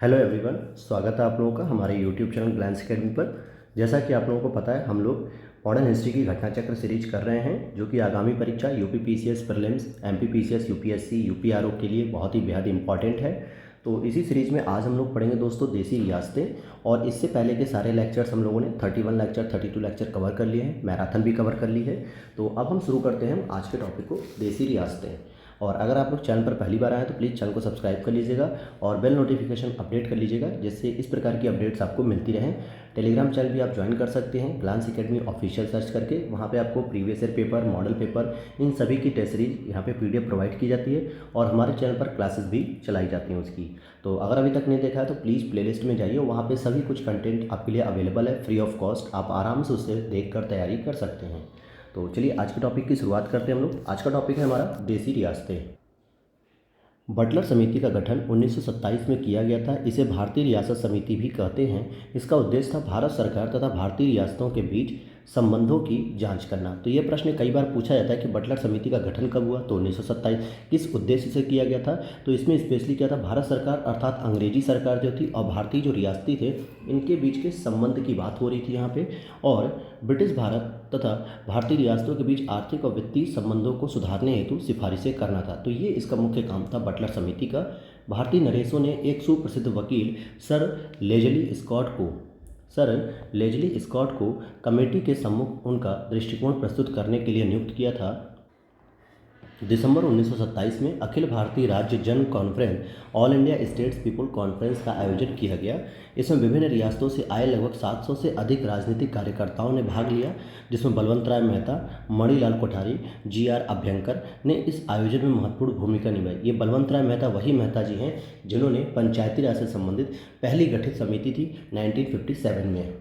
Hello everyone, स्वागत है आप लोगों का हमारे यूट्यूब चैनल ग्लैंस एकेडमी पर। जैसा कि आप लोगों को पता है, हम लोग मॉडर्न हिस्ट्री की घटनाचक्र सीरीज कर रहे हैं, जो कि आगामी परीक्षा UP PCS prelims, MP PCS, UPSC, UPRO के लिए बहुत ही बेहद इंपॉर्टेंट है। तो इसी सीरीज में आज हम लोग पढ़ेंगे दोस्तों देसी रियासतें। और इससे पहले के सारे लेक्चर्स हम लोगों ने 31 लेक्चर 32 लेक्चर कवर कर लिए हैं, मैराथन भी कवर कर ली है। तो अब हम शुरू करते हैं आज के टॉपिक को, देसी रियासतें। और अगर आप लोग चैनल पर पहली बार आए हैं तो प्लीज़ चैनल को सब्सक्राइब कर लीजिएगा और बेल नोटिफिकेशन अपडेट कर लीजिएगा, जिससे इस प्रकार की अपडेट्स आपको मिलती रहें। टेलीग्राम चैनल भी आप ज्वाइन कर सकते हैं, ग्लैंस एकेडमी ऑफिशियल सर्च करके। वहाँ पे आपको previous year paper, model paper, इन सभी की टेस्ट सीरीज यहाँ पे पीडीएफ प्रोवाइड की जाती है और हमारे चैनल पर क्लासेस भी चलाई जाती हैं उसकी। तो अगर अभी तक नहीं देखा है तो प्लीज़ प्लेलिस्ट में जाइए, वहाँ पे सभी कुछ कंटेंट आपके लिए अवेलेबल है फ्री ऑफ कॉस्ट। आप आराम से उससे देख कर तैयारी कर सकते हैं। तो चलिए आज के टॉपिक की शुरुआत करते हैं हम लोग। आज का टॉपिक है हमारा देसी रियासतें। बटलर समिति का गठन 1927 में किया गया था। इसे भारतीय रियासत समिति भी कहते हैं। इसका उद्देश्य था भारत सरकार तथा भारतीय रियासतों के बीच संबंधों की जांच करना। तो ये प्रश्न कई बार पूछा जाता है कि बटलर समिति का गठन कब हुआ, तो 1927 किस उद्देश्य से किया गया था। तो इसमें स्पेशली क्या था, भारत सरकार अर्थात अंग्रेजी सरकार जो थी और भारतीय जो रियासती थे, इनके बीच के संबंध की बात हो रही थी यहाँ पे। और ब्रिटिश भारत तथा भारतीय रियासतों के बीच आर्थिक और वित्तीय संबंधों को सुधारने हेतु सिफारिशें करना था। तो ये इसका मुख्य काम था बटलर समिति का। भारतीय नरेशों ने एक सुप्रसिद्ध वकील सर लेजली स्कॉट को कमेटी के सम्मुख उनका दृष्टिकोण प्रस्तुत करने के लिए नियुक्त किया था। दिसंबर 1927 में अखिल भारतीय राज्य जन conference, all India states people conference का आयोजन किया गया। इसमें विभिन्न रियासतों से आए लगभग 700 से अधिक राजनीतिक कार्यकर्ताओं ने भाग लिया, जिसमें बलवंत राय मेहता, मणिलाल कोठारी, जी.आर. अभ्यंकर ने इस आयोजन में महत्वपूर्ण भूमिका निभाई। ये बलवंत राय मेहता वही मेहता जी हैं जिन्होंने पंचायती राज से संबंधित पहली गठित समिति थी 1957 में।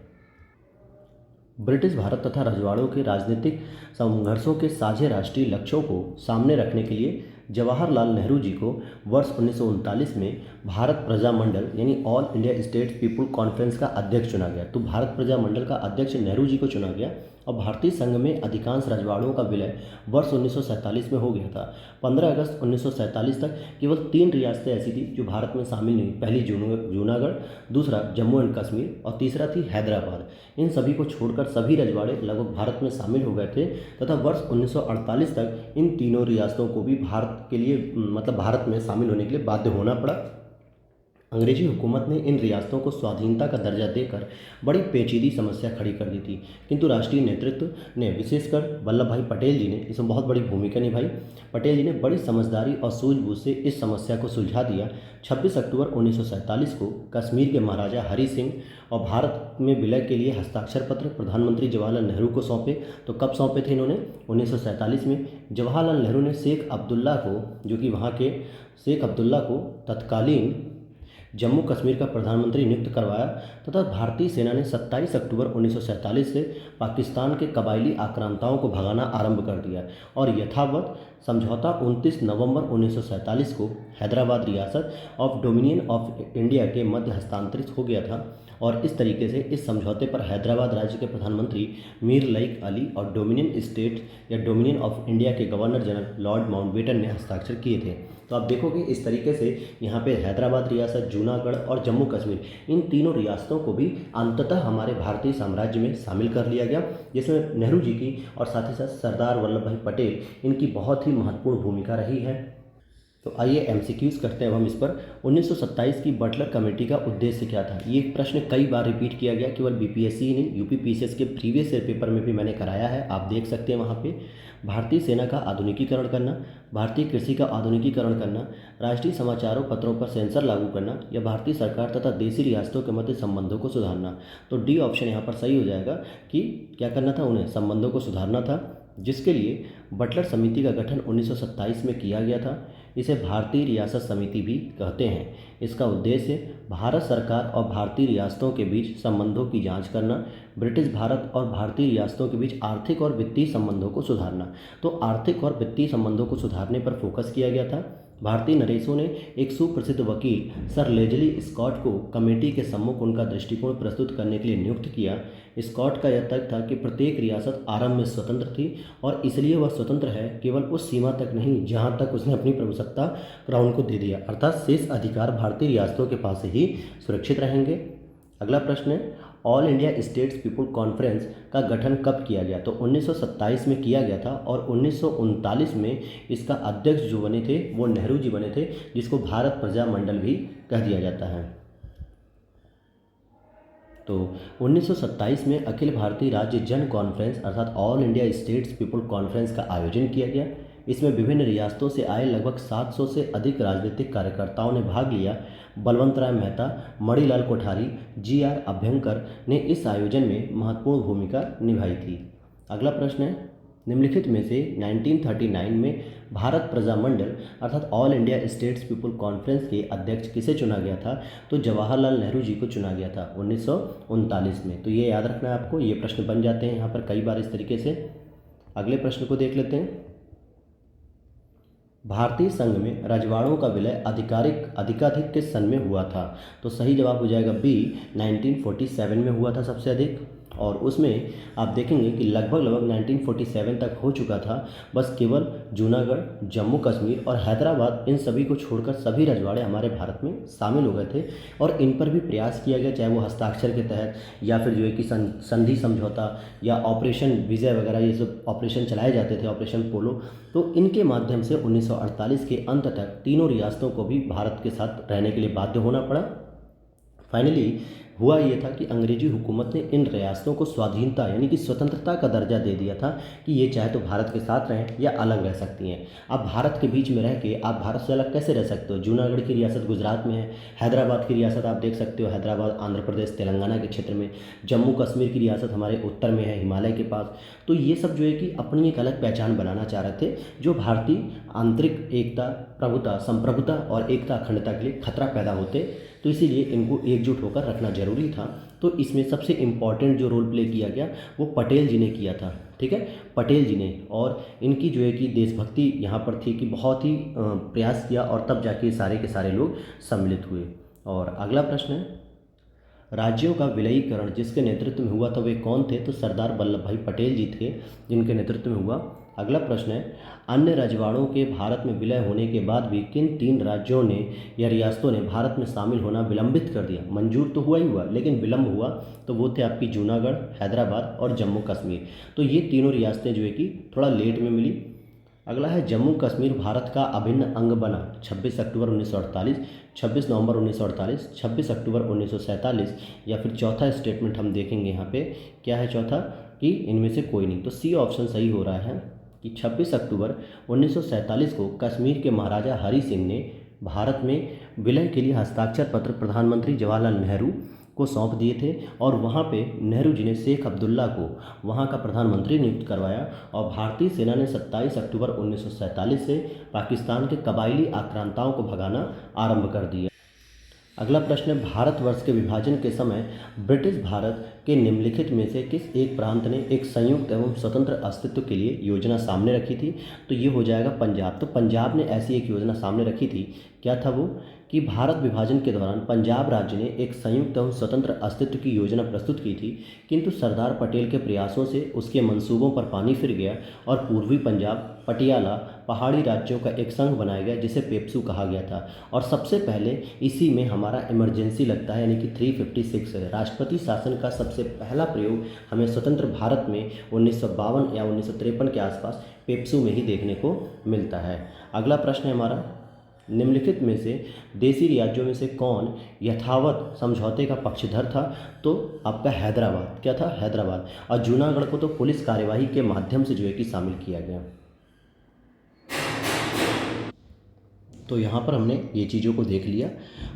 ब्रिटिश भारत तथा रजवाड़ों के राजनीतिक संघर्षों के साझे राष्ट्रीय लक्ष्यों को सामने रखने के लिए जवाहरलाल नेहरू जी को वर्ष 1939 में भारत प्रजा मंडल यानी all India states people conference का अध्यक्ष चुना गया। तो भारत प्रजा मंडल का अध्यक्ष नेहरू जी को चुना गया और भारतीय संघ में अधिकांश रजवाड़ों का विलय वर्ष 1947 में हो गया था। 15 अगस्त 1947 तक केवल 3 रियासतें ऐसी थी जो भारत में शामिल नहीं। पहली जूनागढ़, दूसरा जम्मू एंड कश्मीर और तीसरा थी हैदराबाद। इन सभी को छोड़कर सभी रजवाड़े लगभग भारत में शामिल हो गए थे तथा वर्ष 1948 तक इन तीनों रियासतों को भी भारत के लिए भारत में शामिल होने के लिए बाध्य होना पड़ा। अंग्रेजी हुकूमत ने इन रियासतों को स्वाधीनता का दर्जा देकर बड़ी पेचीदी समस्या खड़ी कर दी थी, किंतु राष्ट्रीय नेतृत्व ने, विशेषकर वल्लभ भाई पटेल जी ने इसमें बहुत बड़ी भूमिका निभाई। पटेल जी ने बड़ी समझदारी और सूझबूझ से इस समस्या को सुलझा दिया। 26 अक्टूबर 1947 को कश्मीर के महाराजा हरि सिंह और भारत में विलय के लिए हस्ताक्षर पत्र प्रधानमंत्री जवाहरलाल नेहरू को सौंपे। तो कब सौंपे थे इन्होंने? 1947 में। जवाहरलाल नेहरू ने शेख अब्दुल्ला को, जो कि वहाँ के शेख अब्दुल्ला को तत्कालीन जम्मू कश्मीर का प्रधानमंत्री नियुक्त करवाया तथा भारतीय सेना ने 27 अक्टूबर 1947 से पाकिस्तान के कबायली आक्रांताओं को भगाना आरंभ कर दिया और यथावत समझौता 29 नवंबर 1947 को हैदराबाद रियासत ऑफ डोमिनियन ऑफ इंडिया के मध्य हस्तांतरित हो गया था। और इस तरीके से इस समझौते पर हैदराबाद राज्य के प्रधानमंत्री मीर लइक अली और डोमिनियन स्टेट या डोमिनियन ऑफ इंडिया के गवर्नर जनरल लॉर्ड माउंटबेटन ने हस्ताक्षर किए थे। तो आप देखोगे इस तरीके से यहाँ पे हैदराबाद रियासत, जूनागढ़ और जम्मू कश्मीर, इन तीनों रियासतों को भी अंततः हमारे भारतीय साम्राज्य में शामिल कर लिया गया, जिसमें नेहरू जी की और साथ ही साथ सरदार वल्लभ भाई पटेल, इनकी बहुत ही महत्वपूर्ण भूमिका रही है। तो आइए एमसीक्यूज करते हैं अब हम इस पर। 1927 की बटलर कमेटी का उद्देश्य क्या था? ये प्रश्न कई बार रिपीट किया गया, केवल बीपीएससी ही नहीं, यूपी पीसीएस के प्रीवियस ईयर पेपर में भी मैंने कराया है, आप देख सकते हैं वहाँ पे। भारतीय सेना का आधुनिकीकरण करना, भारतीय कृषि का आधुनिकीकरण करना, राष्ट्रीय समाचारों पत्रों पर सेंसर लागू करना या भारतीय सरकार तथा देशी रियासतों के मध्य संबंधों को सुधारना। तो डी ऑप्शन यहाँ पर सही हो जाएगा कि क्या करना था, उन्हें संबंधों को सुधारना था, जिसके लिए बटलर समिति का गठन 1927 में किया गया था। इसे भारतीय रियासत समिति भी कहते हैं। इसका उद्देश्य भारत सरकार और भारतीय रियासतों के बीच संबंधों की जांच करना, ब्रिटिश भारत और भारतीय रियासतों के बीच आर्थिक और वित्तीय संबंधों को सुधारना। तो आर्थिक और वित्तीय संबंधों को सुधारने पर फोकस किया गया था। भारतीय नरेशों ने एक सुप्रसिद्ध वकील सर लेजली स्कॉट को कमेटी के सम्मुख उनका दृष्टिकोण प्रस्तुत करने के लिए नियुक्त किया। स्कॉट का यह तर्क था कि प्रत्येक रियासत आरंभ में स्वतंत्र थी और इसलिए वह स्वतंत्र है केवल उस सीमा तक नहीं जहां तक उसने अपनी प्रभुसत्ता क्राउन को दे दिया, अर्थात शेष अधिकार भारतीय रियासतों के पास ही सुरक्षित रहेंगे। अगला प्रश्न है, all India states people conference का गठन कब किया गया? तो 1927 में किया गया था और 1939 में इसका अध्यक्ष जो बने थे वो नेहरू जी बने थे, जिसको भारत प्रजा मंडल भी कह दिया जाता है। तो 1927 में अखिल भारतीय राज्य जन कॉन्फ्रेंस अर्थात all India states people conference का आयोजन किया गया। इसमें विभिन्न रियासतों से आए लगभग 700 से अधिक राजनीतिक कार्यकर्ताओं ने भाग लिया। बलवंत राय मेहता, मणिलाल कोठारी, जी.आर. अभ्यंकर ने इस आयोजन में महत्वपूर्ण भूमिका निभाई थी। अगला प्रश्न है, निम्नलिखित में से 1939 में भारत प्रजा मंडल अर्थात all India states people conference के अध्यक्ष किसे चुना गया था? तो जवाहरलाल नेहरू जी को चुना गया था 1939 में। तो ये याद रखना है आपको, ये प्रश्न बन जाते हैं यहाँ पर कई बार इस तरीके से। अगले प्रश्न को देख लेते हैं, भारतीय संघ में रजवाड़ों का विलय अधिकाधिक किस सन में हुआ था? तो सही जवाब हो जाएगा बी, 1947 में हुआ था सबसे अधिक। और उसमें आप देखेंगे कि लगभग 1947 तक हो चुका था। बस केवल जूनागढ़, जम्मू कश्मीर और हैदराबाद, इन सभी को छोड़कर सभी रजवाड़े हमारे भारत में शामिल हो गए थे और इन पर भी प्रयास किया गया, चाहे वो हस्ताक्षर के तहत या फिर जो है कि संधि समझौता या ऑपरेशन विजय वगैरह, ये सब ऑपरेशन चलाए जाते थे, ऑपरेशन पोलो। तो इनके माध्यम से 1948 के अंत तक तीनों रियासतों को भी भारत के साथ रहने के लिए बाध्य होना पड़ा। फाइनली हुआ ये था कि अंग्रेजी हुकूमत ने इन रियासतों को स्वाधीनता यानी कि स्वतंत्रता का दर्जा दे दिया था कि ये चाहे तो भारत के साथ रहें या अलग रह सकती हैं। अब भारत के बीच में रह के आप भारत से अलग कैसे रह सकते हो? जूनागढ़ की रियासत गुजरात में है, हैदराबाद की रियासत आप देख सकते हो हैदराबाद आंध्र प्रदेश तेलंगाना के क्षेत्र में, जम्मू कश्मीर की रियासत हमारे उत्तर में है हिमालय के पास। तो ये सब जो है कि अपनी एक अलग पहचान बनाना चाह रहे थे, जो भारतीय आंतरिक एकता, प्रभुता, संप्रभुता और एकता अखंडता के लिए खतरा पैदा होते। तो इसीलिए इनको एकजुट होकर रखना जरूरी था। तो इसमें सबसे इम्पॉर्टेंट जो रोल प्ले किया गया वो पटेल जी ने किया था, ठीक है, पटेल जी ने। और इनकी जो है कि देशभक्ति यहाँ पर थी कि बहुत ही प्रयास किया और तब जाके सारे के सारे लोग सम्मिलित हुए। और अगला प्रश्न है, राज्यों का विलयीकरण जिसके नेतृत्व में हुआ था वे कौन थे? तो सरदार वल्लभ भाई पटेल जी थे जिनके नेतृत्व में हुआ। अगला प्रश्न है, अन्य रजवाड़ों के भारत में विलय होने के बाद भी किन 3 राज्यों ने या रियासतों ने भारत में शामिल होना विलंबित कर दिया? मंजूर तो हुआ ही हुआ लेकिन विलंब हुआ। तो वो थे आपकी जूनागढ़, हैदराबाद और जम्मू कश्मीर। तो ये तीनों रियासतें जो है कि थोड़ा लेट में मिली। अगला है, जम्मू कश्मीर भारत का अभिन्न अंग बना 26 अक्टूबर 1948, 26 नवंबर 1948, 26 अक्टूबर 1947 या फिर चौथा स्टेटमेंट हम देखेंगे यहाँ पे क्या है चौथा, कि इनमें से कोई नहीं। तो सी ऑप्शन सही हो रहा है कि 26 अक्टूबर 1947 को कश्मीर के महाराजा हरि सिंह ने भारत में विलय के लिए हस्ताक्षर पत्र प्रधानमंत्री जवाहरलाल नेहरू को सौंप दिए थे और वहाँ पे नेहरू जी ने शेख अब्दुल्ला को वहाँ का प्रधानमंत्री नियुक्त करवाया और भारतीय सेना ने 27 अक्टूबर 1947 से पाकिस्तान के कबायली आक्रांताओं को भगाना आरंभ कर दिया। अगला प्रश्न है, भारतवर्ष के विभाजन के समय ब्रिटिश भारत के निम्नलिखित में से किस एक प्रांत ने एक संयुक्त एवं स्वतंत्र अस्तित्व के लिए योजना सामने रखी थी? तो ये हो जाएगा पंजाब। तो पंजाब ने ऐसी एक योजना सामने रखी थी, क्या था वो, कि भारत विभाजन के दौरान पंजाब राज्य ने एक संयुक्त एवं स्वतंत्र अस्तित्व की योजना प्रस्तुत की थी, किंतु सरदार पटेल के प्रयासों से उसके मंसूबों पर पानी फिर गया और पूर्वी पंजाब पटियाला पहाड़ी राज्यों का एक संघ बनाया गया जिसे पेप्सू कहा गया था। और सबसे पहले इसी में हमारा इमरजेंसी लगता है यानी कि 356 है। राष्ट्रपति शासन का सबसे पहला प्रयोग हमें स्वतंत्र भारत में 1952 या 1953 के आसपास पेप्सू में ही देखने को मिलता है। अगला प्रश्न है हमारा, निम्नलिखित में से देशी राज्यों में से कौन यथावत समझौते का पक्षधर था? तो आपका हैदराबाद, क्या था, हैदराबाद। और जूनागढ़ को तो पुलिस कार्यवाही के माध्यम से जो है कि शामिल किया गया। तो यहाँ पर हमने ये चीज़ों को देख लिया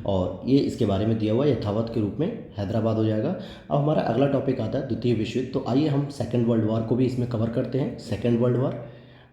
और ये इसके बारे में दिया हुआ यथावत के रूप में हैदराबाद हो जाएगा। अब हमारा अगला टॉपिक आता है द्वितीय विश्व युद्ध। तो आइए हम सेकेंड वर्ल्ड वॉर को भी इसमें कवर करते हैं। सेकेंड वर्ल्ड वॉर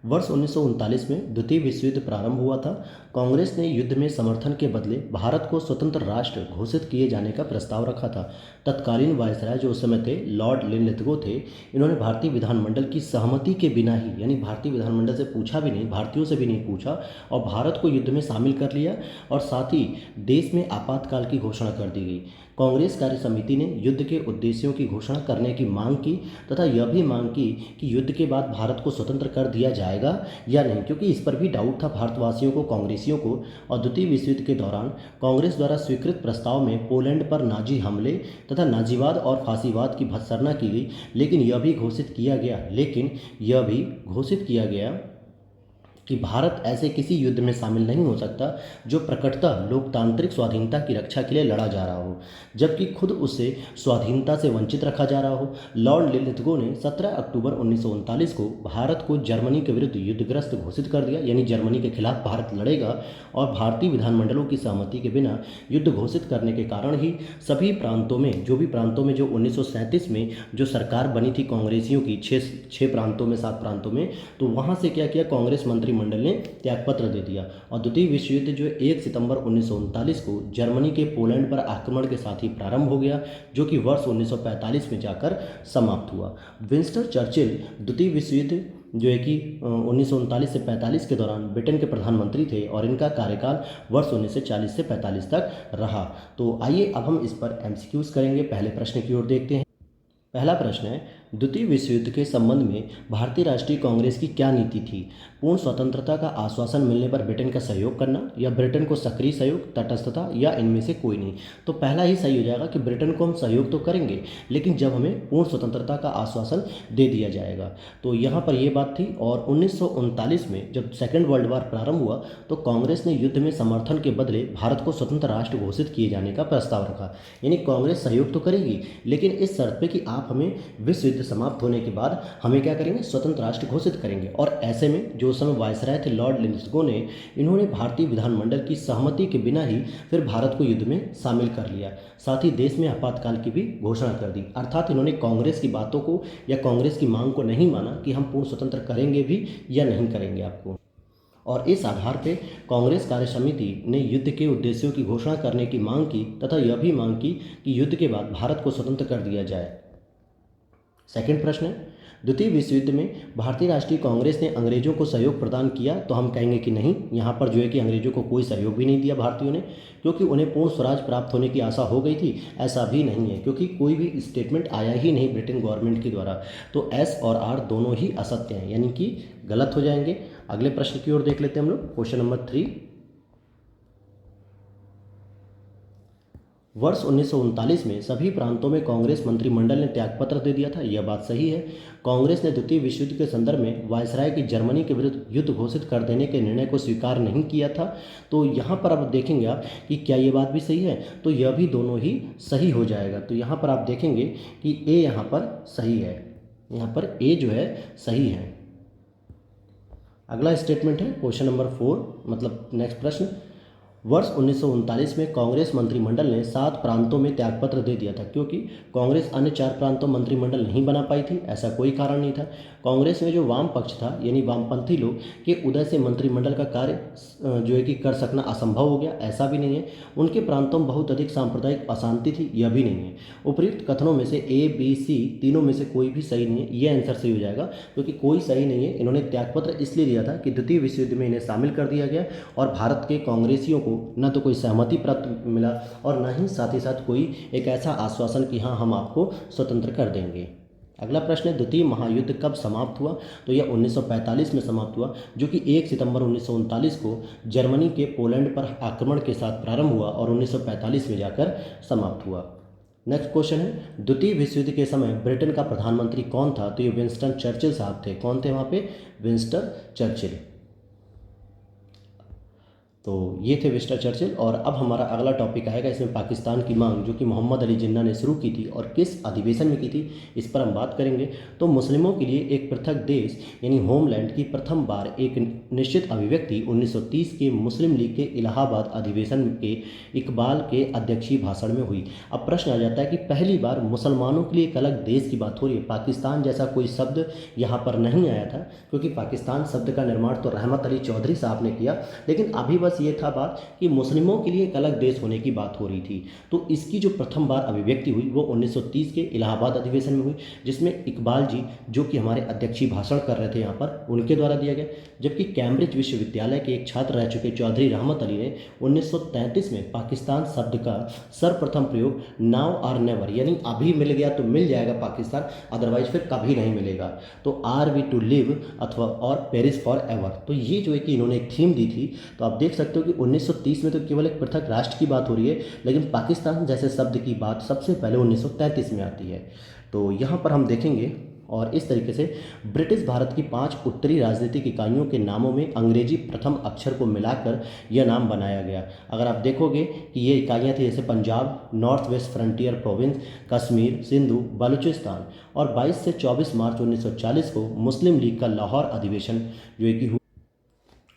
वर्ष 1939 में द्वितीय विश्व युद्ध प्रारंभ हुआ था। कांग्रेस ने युद्ध में समर्थन के बदले भारत को स्वतंत्र राष्ट्र घोषित किए जाने का प्रस्ताव रखा था। तत्कालीन वायसराय जो उस समय थे लॉर्ड लिनलिथगो थे। इन्होंने भारतीय विधानमंडल की सहमति के बिना ही, यानी भारतीय विधानमंडल से पूछा भी नहीं, भारतीयों से भी नहीं पूछा, और भारत को युद्ध में शामिल कर लिया और साथ ही देश में आपातकाल की घोषणा कर दी गई। कांग्रेस कार्य समिति ने युद्ध के उद्देश्यों की घोषणा करने की मांग की तथा यह भी मांग की कि युद्ध के बाद भारत को स्वतंत्र कर दिया जाएगा या नहीं, क्योंकि इस पर भी डाउट था भारतवासियों को, कांग्रेसियों को। और द्वितीय विश्व युद्ध के दौरान कांग्रेस द्वारा स्वीकृत प्रस्ताव में पोलैंड पर नाजी हमले तथा नाजीवाद और फांसीवाद की भर्त्सना की गई, लेकिन यह भी घोषित किया गया कि भारत ऐसे किसी युद्ध में शामिल नहीं हो सकता जो प्रकटतः लोकतांत्रिक स्वाधीनता की रक्षा के लिए लड़ा जा रहा हो, जबकि खुद उसे स्वाधीनता से वंचित रखा जा रहा हो। लॉर्ड लिनलिथगो ने 17 अक्टूबर 1939 को भारत को जर्मनी के विरुद्ध युद्धग्रस्त घोषित कर दिया, यानी जर्मनी के खिलाफ भारत लड़ेगा, और भारतीय विधानमंडलों की सहमति के बिना युद्ध घोषित करने के कारण ही सभी प्रांतों में जो 1937 में जो सरकार बनी थी कांग्रेसियों की, 6 प्रांतों में 7 प्रांतों में, तो वहाँ से क्या किया, कांग्रेस मंत्रिमंडल ने त्यागपत्र दे दिया। और द्वितीय विश्व युद्ध जो 1 सितंबर 1939 को जर्मनी के पोलैंड पर आक्रमण के साथ ही प्रारंभ हो गया, जो कि वर्ष 1945 में जाकर समाप्त हुआ। विंस्टन चर्चिल द्वितीय विश्व युद्ध जो है कि 1939 से 45 के दौरान ब्रिटेन के प्रधानमंत्री थे और इनका कार्यकाल वर्ष 1940 से 45 तक रहा। तो आइए अब हम इस पर एमसीक्यूज करेंगे। पहले प्रश्न की ओर देखते हैं। पहला प्रश्न है, द्वितीय विश्व युद्ध के संबंध में भारतीय राष्ट्रीय कांग्रेस की क्या नीति थी? पूर्ण स्वतंत्रता का आश्वासन मिलने पर ब्रिटेन का सहयोग करना, या ब्रिटेन को सक्रिय सहयोग, तटस्थता, या इनमें से कोई नहीं? तो पहला ही सही हो जाएगा कि ब्रिटेन को हम सहयोग तो करेंगे, लेकिन जब हमें पूर्ण स्वतंत्रता का आश्वासन दे दिया जाएगा। तो यहाँ पर यह बात थी। और 1939 में जब सेकेंड वर्ल्ड वॉर प्रारंभ हुआ तो कांग्रेस ने युद्ध में समर्थन के बदले भारत को स्वतंत्र राष्ट्र घोषित किए जाने का प्रस्ताव रखा। यानी कांग्रेस सहयोग तो करेगी, लेकिन इस शर्त पे कि आप हमें विश्व युद्ध समाप्त होने के बाद हमें क्या करेंगे, स्वतंत्र राष्ट्र घोषित करेंगे। और ऐसे में जो उस समय वायसराय थे लॉर्ड लिनलिथगो ने, इन्होंने भारतीय विधानमंडल की सहमति के बिना ही फिर भारत को युद्ध में शामिल कर लिया, साथ ही देश में आपातकाल की भी घोषणा कर दी। अर्थात इन्होंने कांग्रेस की बातों को या कांग्रेस की मांग को नहीं माना कि हम पूर्ण स्वतंत्र करेंगे भी या नहीं करेंगे आपको। और इस आधार पर कांग्रेस कार्य समिति ने युद्ध के उद्देश्यों की घोषणा करने की मांग की तथा यह भी मांग की कि युद्ध के बाद भारत को स्वतंत्र कर दिया जाए। सेकंड प्रश्न है, द्वितीय विश्व युद्ध में भारतीय राष्ट्रीय कांग्रेस ने अंग्रेजों को सहयोग प्रदान किया? तो हम कहेंगे कि नहीं, यहाँ पर जो है कि अंग्रेजों को कोई सहयोग भी नहीं दिया भारतीयों ने, क्योंकि उन्हें पूर्ण स्वराज प्राप्त होने की आशा हो गई थी। ऐसा भी नहीं है, क्योंकि कोई भी स्टेटमेंट आया ही नहीं ब्रिटेन गवर्नमेंट के द्वारा। तो एस और आर दोनों ही असत्य हैं, यानी कि गलत हो जाएंगे। अगले प्रश्न की ओर देख लेते हैं हम लोग। क्वेश्चन नंबर 3, वर्ष 1939 में सभी प्रांतों में कांग्रेस मंत्रिमंडल ने त्यागपत्र दे दिया था। यह बात सही है। कांग्रेस ने द्वितीय विश्व युद्ध के संदर्भ में वायसराय की जर्मनी के विरुद्ध युद्ध घोषित कर देने के निर्णय को स्वीकार नहीं किया था। तो यहाँ पर अब देखेंगे आप कि क्या ये बात भी सही है, तो यह भी दोनों ही सही हो जाएगा। तो यहाँ पर आप देखेंगे कि ए यहाँ पर सही है, यहाँ पर ए जो है सही है। अगला स्टेटमेंट है क्वेश्चन नंबर 4, मतलब नेक्स्ट प्रश्न, वर्ष 1939 में कांग्रेस मंत्रिमंडल ने 7 प्रांतों में त्यागपत्र दे दिया था, क्योंकि कांग्रेस अन्य 4 प्रांतों मंत्रिमंडल नहीं बना पाई थी। ऐसा कोई कारण नहीं था। कांग्रेस में जो वाम पक्ष था, यानी वामपंथी लोग के उदय से मंत्रिमंडल का कार्य जो है कि कर सकना असंभव हो गया, ऐसा भी नहीं है। उनके प्रांतों में बहुत अधिक सांप्रदायिक अशांति थी, यह भी नहीं है। उपयुक्त कथनों में से ए, बी, सी तीनों में से कोई भी सही नहीं है। यह आंसर सही हो जाएगा, क्योंकि कोई सही नहीं है। इन्होंने त्यागपत्र इसलिए दिया था कि द्वितीय विश्व युद्ध में इन्हें शामिल कर दिया गया और भारत के कांग्रेसियों को न तो कोई सहमति प्राप्त मिला और न ही साथ कोई एक ऐसा आश्वासन कि हाँ हम आपको स्वतंत्र कर देंगे। अगला प्रश्न है, द्वितीय महायुद्ध कब समाप्त हुआ? तो यह 1945 में समाप्त हुआ, जो कि 1 सितंबर 1939 को जर्मनी के पोलैंड पर आक्रमण के साथ प्रारंभ हुआ और 1945 में जाकर समाप्त हुआ। नेक्स्ट क्वेश्चन है, द्वितीय विश्व युद्ध के समय ब्रिटेन का प्रधानमंत्री कौन था? तो ये विंस्टन चर्चिल साहब थे। कौन थे वहाँ पे? Winston Churchill. तो ये थे विंस्टन चर्चिल। और अब हमारा अगला टॉपिक आएगा, इसमें पाकिस्तान की मांग, जो कि मोहम्मद अली जिन्ना ने शुरू की थी और किस अधिवेशन में की थी, इस पर हम बात करेंगे। तो मुस्लिमों के लिए एक पृथक देश यानी होमलैंड की प्रथम बार एक निश्चित अभिव्यक्ति 1930 के मुस्लिम लीग के इलाहाबाद अधिवेशन के इकबाल के अध्यक्षीय भाषण में हुई। अब प्रश्न आ जाता है कि पहली बार मुसलमानों के लिए एक अलग देश की बात हो रही है, पाकिस्तान जैसा कोई शब्द यहाँ पर नहीं आया था, क्योंकि पाकिस्तान शब्द का निर्माण तो रहमत अली चौधरी साहब ने किया, लेकिन अभी बस ये था बात कि मुस्लिमों के लिए एक अलग देश होने की बात हो रही थी। तो इसकी जो प्रथम बार अभिव्यक्ति हुई वो 1930 के इलाहाबाद अधिवेशन में हुई, जिसमें इकबाल जी, जो कि हमारे अध्यक्षीय भाषण कर रहे थे यहाँ पर, उनके द्वारा दिया गया। जबकि कैम्ब्रिज विश्वविद्यालय के एक छात्र रह चुके चौधरी रहमत अली ने 1933 में पाकिस्तान शब्द का सर्वप्रथम प्रयोग नाउ और नेवर, यानी अभी मिल गया तो मिल जाएगा पाकिस्तान, अदरवाइज फिर कभी नहीं मिलेगा, तो आर वी टू लिव अथवा और पेरिस फॉर एवर। तो ये जो है कि इन्होंने एक थीम दी थी। तो आप देख सकते हो कि 1930 में तो केवल एक पृथक राष्ट्र की बात हो रही है, लेकिन पाकिस्तान जैसे शब्द की बात सबसे पहले 1933 में आती है। तो यहाँ पर हम देखेंगे, और इस तरीके से ब्रिटिश भारत की 5 उत्तरी राजनीतिक इकाइयों के नामों में अंग्रेजी प्रथम अक्षर को मिलाकर यह नाम बनाया गया। अगर आप देखोगे कि ये इकाइयाँ थी, जैसे Punjab, north west frontier province, Kashmir, Sindhu, Balochistan. और 22 से 24 मार्च 1940 को मुस्लिम लीग का लाहौर अधिवेशन जो है कि,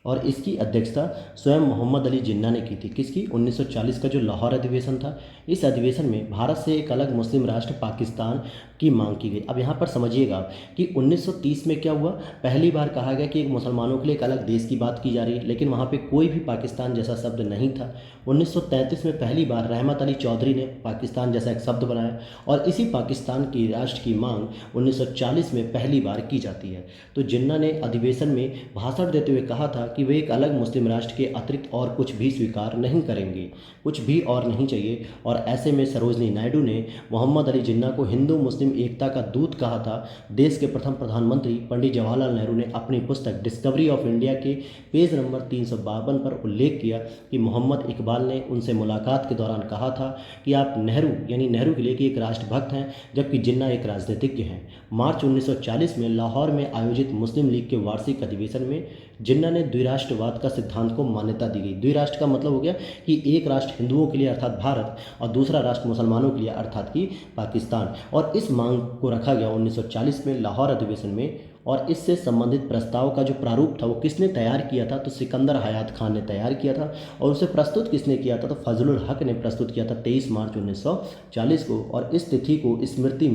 और इसकी अध्यक्षता स्वयं मोहम्मद अली जिन्ना ने की थी। किसकी? 1940 का जो लाहौर अधिवेशन था। इस अधिवेशन में भारत से एक अलग मुस्लिम राष्ट्र पाकिस्तान की मांग की गई। अब यहाँ पर समझिएगा कि 1930 में क्या हुआ, पहली बार कहा गया कि एक मुसलमानों के लिए एक अलग देश की बात की जा रही है, लेकिन वहाँ पे कोई भी पाकिस्तान जैसा शब्द नहीं था। 1933 में पहली बार रहमत अली चौधरी ने पाकिस्तान जैसा एक शब्द बनाया, और इसी पाकिस्तान की राष्ट्र की मांग 1940 में पहली बार की जाती है। तो जिन्ना ने अधिवेशन में भाषण देते हुए कहा था कि वे एक अलग मुस्लिम राष्ट्र के अतिरिक्त और कुछ भी स्वीकार नहीं करेंगे, कुछ भी और नहीं चाहिए। और ऐसे में सरोजनी नायडू ने मोहम्मद अली जिन्ना को हिंदू मुस्लिम एकता का दूत कहा था। देश के प्रथम प्रधानमंत्री पंडित जवाहरलाल नेहरू ने अपनी पुस्तक डिस्कवरी ऑफ इंडिया के पेज नंबर 352 पर उल्लेख किया कि मोहम्मद इकबाल ने उनसे मुलाकात के दौरान कहा था कि आप नेहरू यानी नेहरू के लिए कि एक राष्ट्रभक्त हैं, जबकि जिन्ना एक राजनीतिज्ञ हैं। मार्च 1940 में लाहौर में आयोजित मुस्लिम लीग के वार्षिक अधिवेशन में जिन्ना ने द्विराष्ट्रवाद का सिद्धांत को मान्यता दी गई। द्विराष्ट्र का मतलब हो गया कि एक राष्ट्र हिंदुओं के लिए अर्थात भारत, और दूसरा राष्ट्र मुसलमानों के लिए अर्थात कि पाकिस्तान। और इस मांग को रखा गया 1940 में लाहौर अधिवेशन में। और इससे संबंधित प्रस्ताव का जो प्रारूप था वो किसने तैयार किया था, तो सिकंदर हयात खान ने तैयार किया था। और उसे प्रस्तुत किसने किया था, तो फजलुल हक ने प्रस्तुत किया था 23 मार्च 1940 को। और इस तिथि की स्मृति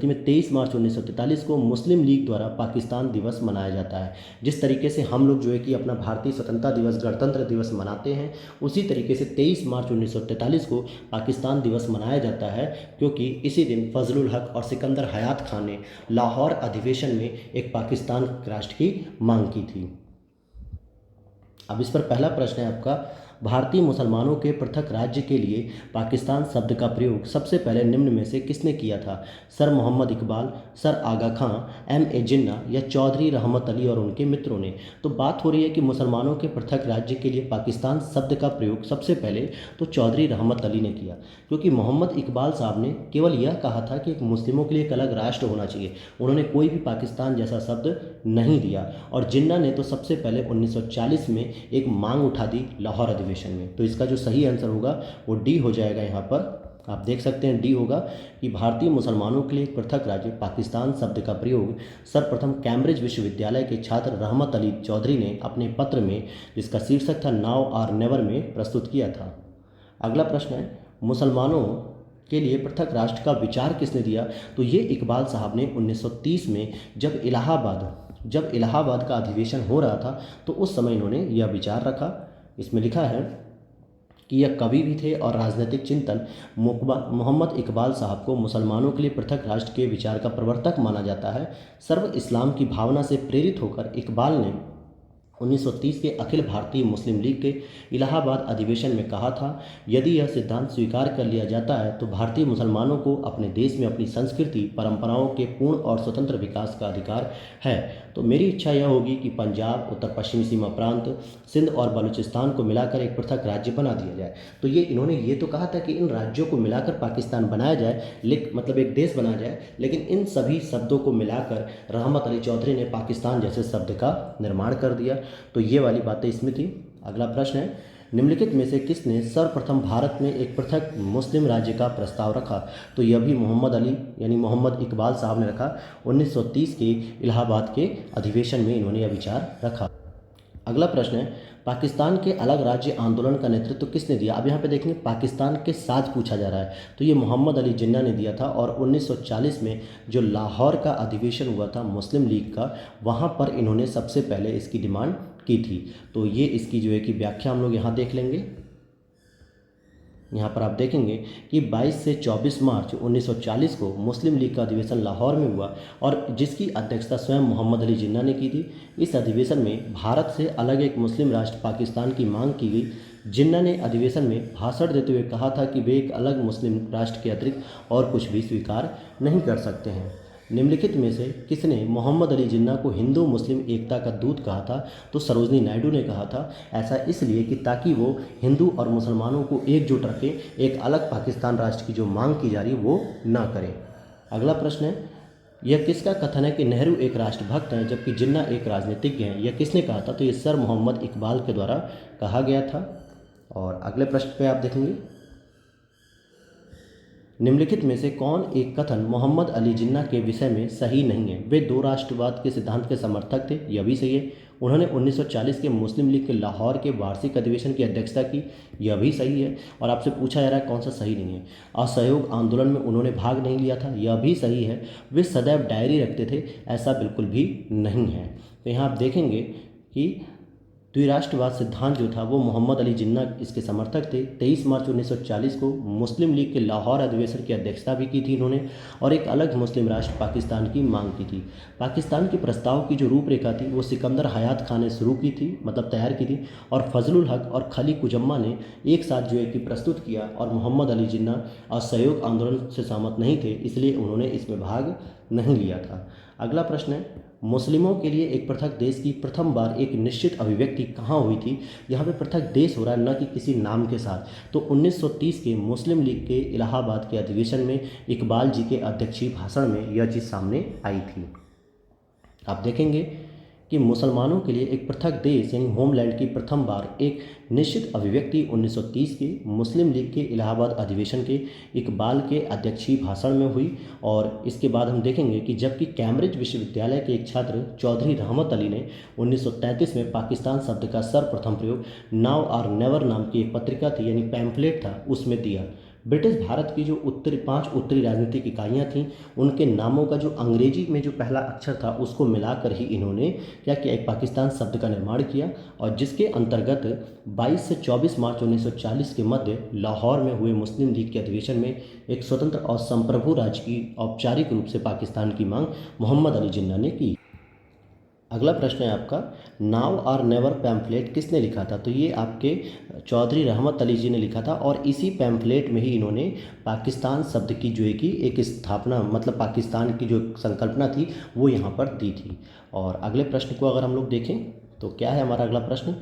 में 23 मार्च 1943 को मुस्लिम लीग द्वारा पाकिस्तान दिवस मनाया जाता है। जिस तरीके से हम लोग जो है कि अपना भारतीय स्वतंत्रता दिवस, गणतंत्र दिवस मनाते हैं, उसी तरीके से 23 मार्च 1943 को पाकिस्तान दिवस मनाया जाता है, क्योंकि इसी दिन फजलुल हक और सिकंदर हयात खान ने लाहौर अधिवेशन में एक पाकिस्तान राष्ट्र की मांग की थी। अब इस पर पहला प्रश्न है आपका, भारतीय मुसलमानों के पृथक राज्य के लिए पाकिस्तान शब्द का प्रयोग सबसे पहले निम्न में से किसने किया था? सर मोहम्मद इकबाल, सर आगा खां, M.A. जिन्ना या चौधरी रहमत अली और उनके मित्रों ने? तो बात हो रही है कि मुसलमानों के पृथक राज्य के लिए पाकिस्तान शब्द का प्रयोग सबसे पहले तो चौधरी रहमत अली ने किया, क्योंकि मोहम्मद इकबाल साहब ने केवल यह कहा था कि एक मुस्लिमों के लिए एक अलग राष्ट्र होना चाहिए, उन्होंने कोई भी पाकिस्तान जैसा शब्द नहीं दिया। और जिन्ना ने तो सबसे पहले 1940 में एक मांग उठा दी लाहौर अधिवेशन में। तो इसका जो सही आंसर होगा वो डी हो जाएगा। यहाँ पर आप देख सकते हैं डी होगा कि भारतीय मुसलमानों के लिए एक पृथक राज्य पाकिस्तान शब्द का प्रयोग सर्वप्रथम कैम्ब्रिज विश्वविद्यालय के छात्र रहमत अली चौधरी ने अपने पत्र में, जिसका शीर्षक था नाउ और नेवर, में प्रस्तुत किया था। अगला प्रश्न है, मुसलमानों के लिए पृथक राष्ट्र का विचार किसने दिया? तो ये इकबाल साहब ने 1930 में जब इलाहाबाद का अधिवेशन हो रहा था, तो उस समय इन्होंने यह विचार रखा। इसमें लिखा है कि यह कवि भी थे और राजनीतिक चिंतन मोहम्मद इकबाल साहब को मुसलमानों के लिए पृथक राष्ट्र के विचार का प्रवर्तक माना जाता है। सर्व इस्लाम की भावना से प्रेरित होकर इकबाल ने 1930 के अखिल भारतीय मुस्लिम लीग के इलाहाबाद अधिवेशन में कहा था, यदि यह सिद्धांत स्वीकार कर लिया जाता है तो भारतीय मुसलमानों को अपने देश में अपनी संस्कृति परंपराओं के पूर्ण और स्वतंत्र विकास का अधिकार है। तो मेरी इच्छा यह होगी कि पंजाब, उत्तर पश्चिमी सीमा प्रांत, सिंध और बलूचिस्तान को मिलाकर एक पृथक राज्य बना दिया जाए। तो ये इन्होंने ये तो कहा था कि इन राज्यों को मिलाकर पाकिस्तान बनाया जाए, मतलब एक देश बना जाए, लेकिन इन सभी शब्दों को मिलाकर रहमत अली चौधरी ने पाकिस्तान जैसे शब्द का निर्माण कर दिया। तो ये वाली बातें इसमें थी। अगला प्रश्न है, निम्नलिखित में से किसने सर्वप्रथम भारत में एक पृथक मुस्लिम राज्य का प्रस्ताव रखा? तो यह भी मोहम्मद अली यानी मोहम्मद इकबाल साहब ने रखा। 1930 के इलाहाबाद के अधिवेशन में इन्होंने यह विचार रखा। अगला प्रश्न है, पाकिस्तान के अलग राज्य आंदोलन का नेतृत्व किसने दिया? अब यहाँ पे देखेंगे पाकिस्तान के साथ पूछा जा रहा है, तो ये मोहम्मद अली जिन्ना ने दिया था। और 1940 में जो लाहौर का अधिवेशन हुआ था मुस्लिम लीग का, वहाँ पर इन्होंने सबसे पहले इसकी डिमांड की थी। तो ये इसकी जो है कि व्याख्या हम लोग यहाँ देख लेंगे। यहाँ पर आप देखेंगे कि 22 से 24 मार्च 1940 को मुस्लिम लीग का अधिवेशन लाहौर में हुआ और जिसकी अध्यक्षता स्वयं मोहम्मद अली जिन्ना ने की थी। इस अधिवेशन में भारत से अलग एक मुस्लिम राष्ट्र पाकिस्तान की मांग की गई। जिन्ना ने अधिवेशन में भाषण देते हुए कहा था कि वे एक अलग मुस्लिम राष्ट्र के अतिरिक्त और कुछ भी स्वीकार नहीं कर सकते हैं। निम्नलिखित में से किसने मोहम्मद अली जिन्ना को हिंदू मुस्लिम एकता का दूत कहा था? तो सरोजनी नायडू ने कहा था। ऐसा इसलिए कि ताकि वो हिंदू और मुसलमानों को एकजुट रखें, एक अलग पाकिस्तान राष्ट्र की जो मांग की जा रही है वो ना करें। अगला प्रश्न है, यह किसका कथन है कि नेहरू एक राष्ट्रभक्त हैं जबकि जिन्ना एक राजनीतिज्ञ हैं? यह किसने कहा था? तो ये सर मोहम्मद इकबाल के द्वारा कहा गया था। और अगले प्रश्न पे आप देखेंगे, निम्नलिखित में से कौन एक कथन मोहम्मद अली जिन्ना के विषय में सही नहीं है? वे दो राष्ट्रवाद के सिद्धांत के समर्थक थे, यह भी सही है। उन्होंने 1940 के मुस्लिम लीग के लाहौर के वार्षिक अधिवेशन की अध्यक्षता की, यह भी सही है। और आपसे पूछा जा रहा है कौन सा सही नहीं है? असहयोग आंदोलन में उन्होंने भाग नहीं लिया था, यह भी सही है। वे सदैव डायरी रखते थे, ऐसा बिल्कुल भी नहीं है। तो यहाँ आप देखेंगे कि द्विराष्ट्रवाद सिद्धांत जो था वो मोहम्मद अली जिन्ना इसके समर्थक थे। 23 मार्च 1940 को मुस्लिम लीग के लाहौर अधिवेशन की अध्यक्षता भी की थी इन्होंने और एक अलग मुस्लिम राष्ट्र पाकिस्तान की मांग की थी। पाकिस्तान के प्रस्ताव की जो रूपरेखा थी वो सिकंदर हयात खान ने शुरू की थी, मतलब तैयार की थी, और फजलुल हक और खली कुजम्मा ने एक साथ जो है कि प्रस्तुत किया। और मोहम्मद अली जिन्ना असहयोग आंदोलन से सहमत नहीं थे, इसलिए उन्होंने इसमें भाग नहीं लिया था। अगला प्रश्न है, मुस्लिमों के लिए एक पृथक देश की प्रथम बार एक निश्चित अभिव्यक्ति कहाँ हुई थी? यहाँ पे पृथक देश हो रहा है, न कि किसी नाम के साथ। तो 1930 के मुस्लिम लीग के इलाहाबाद के अधिवेशन में इकबाल जी के अध्यक्षीय भाषण में यह चीज़ सामने आई थी। आप देखेंगे कि मुसलमानों के लिए एक पृथक देश यानी होमलैंड की प्रथम बार एक निश्चित अभिव्यक्ति 1930 के मुस्लिम लीग के इलाहाबाद अधिवेशन के इकबाल के अध्यक्षीय भाषण में हुई। और इसके बाद हम देखेंगे कि जबकि कैम्ब्रिज विश्वविद्यालय के एक छात्र चौधरी रहमत अली ने 1933 में पाकिस्तान शब्द का सर्वप्रथम प्रयोग नाउ और नेवर नाम की एक पत्रिका थी यानी पैम्फलेट था उसमें दिया। ब्रिटिश भारत की जो पांच उत्तरी राजनीतिक इकाइयाँ थीं उनके नामों का जो अंग्रेजी में जो पहला अक्षर था उसको मिलाकर ही इन्होंने क्या किया, एक पाकिस्तान शब्द का निर्माण किया। और जिसके अंतर्गत 22 से 24 मार्च 1940 के मध्य लाहौर में हुए मुस्लिम लीग के अधिवेशन में एक स्वतंत्र और संप्रभु राज्य की औपचारिक रूप से पाकिस्तान की मांग मोहम्मद अली जिन्ना ने की। अगला प्रश्न है आपका, नाउ और नेवर पैम्फलेट किसने लिखा था? तो ये आपके चौधरी रहमत अली जी ने लिखा था और इसी पैम्फलेट में ही इन्होंने पाकिस्तान शब्द की जो है कि एक स्थापना, मतलब पाकिस्तान की जो संकल्पना थी वो यहाँ पर दी थी। और अगले प्रश्न को अगर हम लोग देखें तो क्या है हमारा अगला प्रश्न,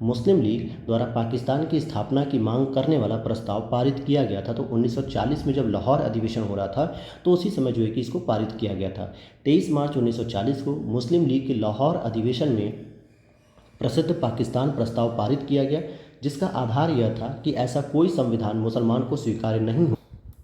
मुस्लिम लीग द्वारा पाकिस्तान की स्थापना की मांग करने वाला प्रस्ताव पारित किया गया था। तो 1940 में जब लाहौर अधिवेशन हो रहा था तो उसी समय जो है कि इसको पारित किया गया था। 23 मार्च 1940 को मुस्लिम लीग के लाहौर अधिवेशन में प्रसिद्ध पाकिस्तान प्रस्ताव पारित किया गया, जिसका आधार यह था कि ऐसा कोई संविधान मुसलमान को स्वीकार्य नहीं हो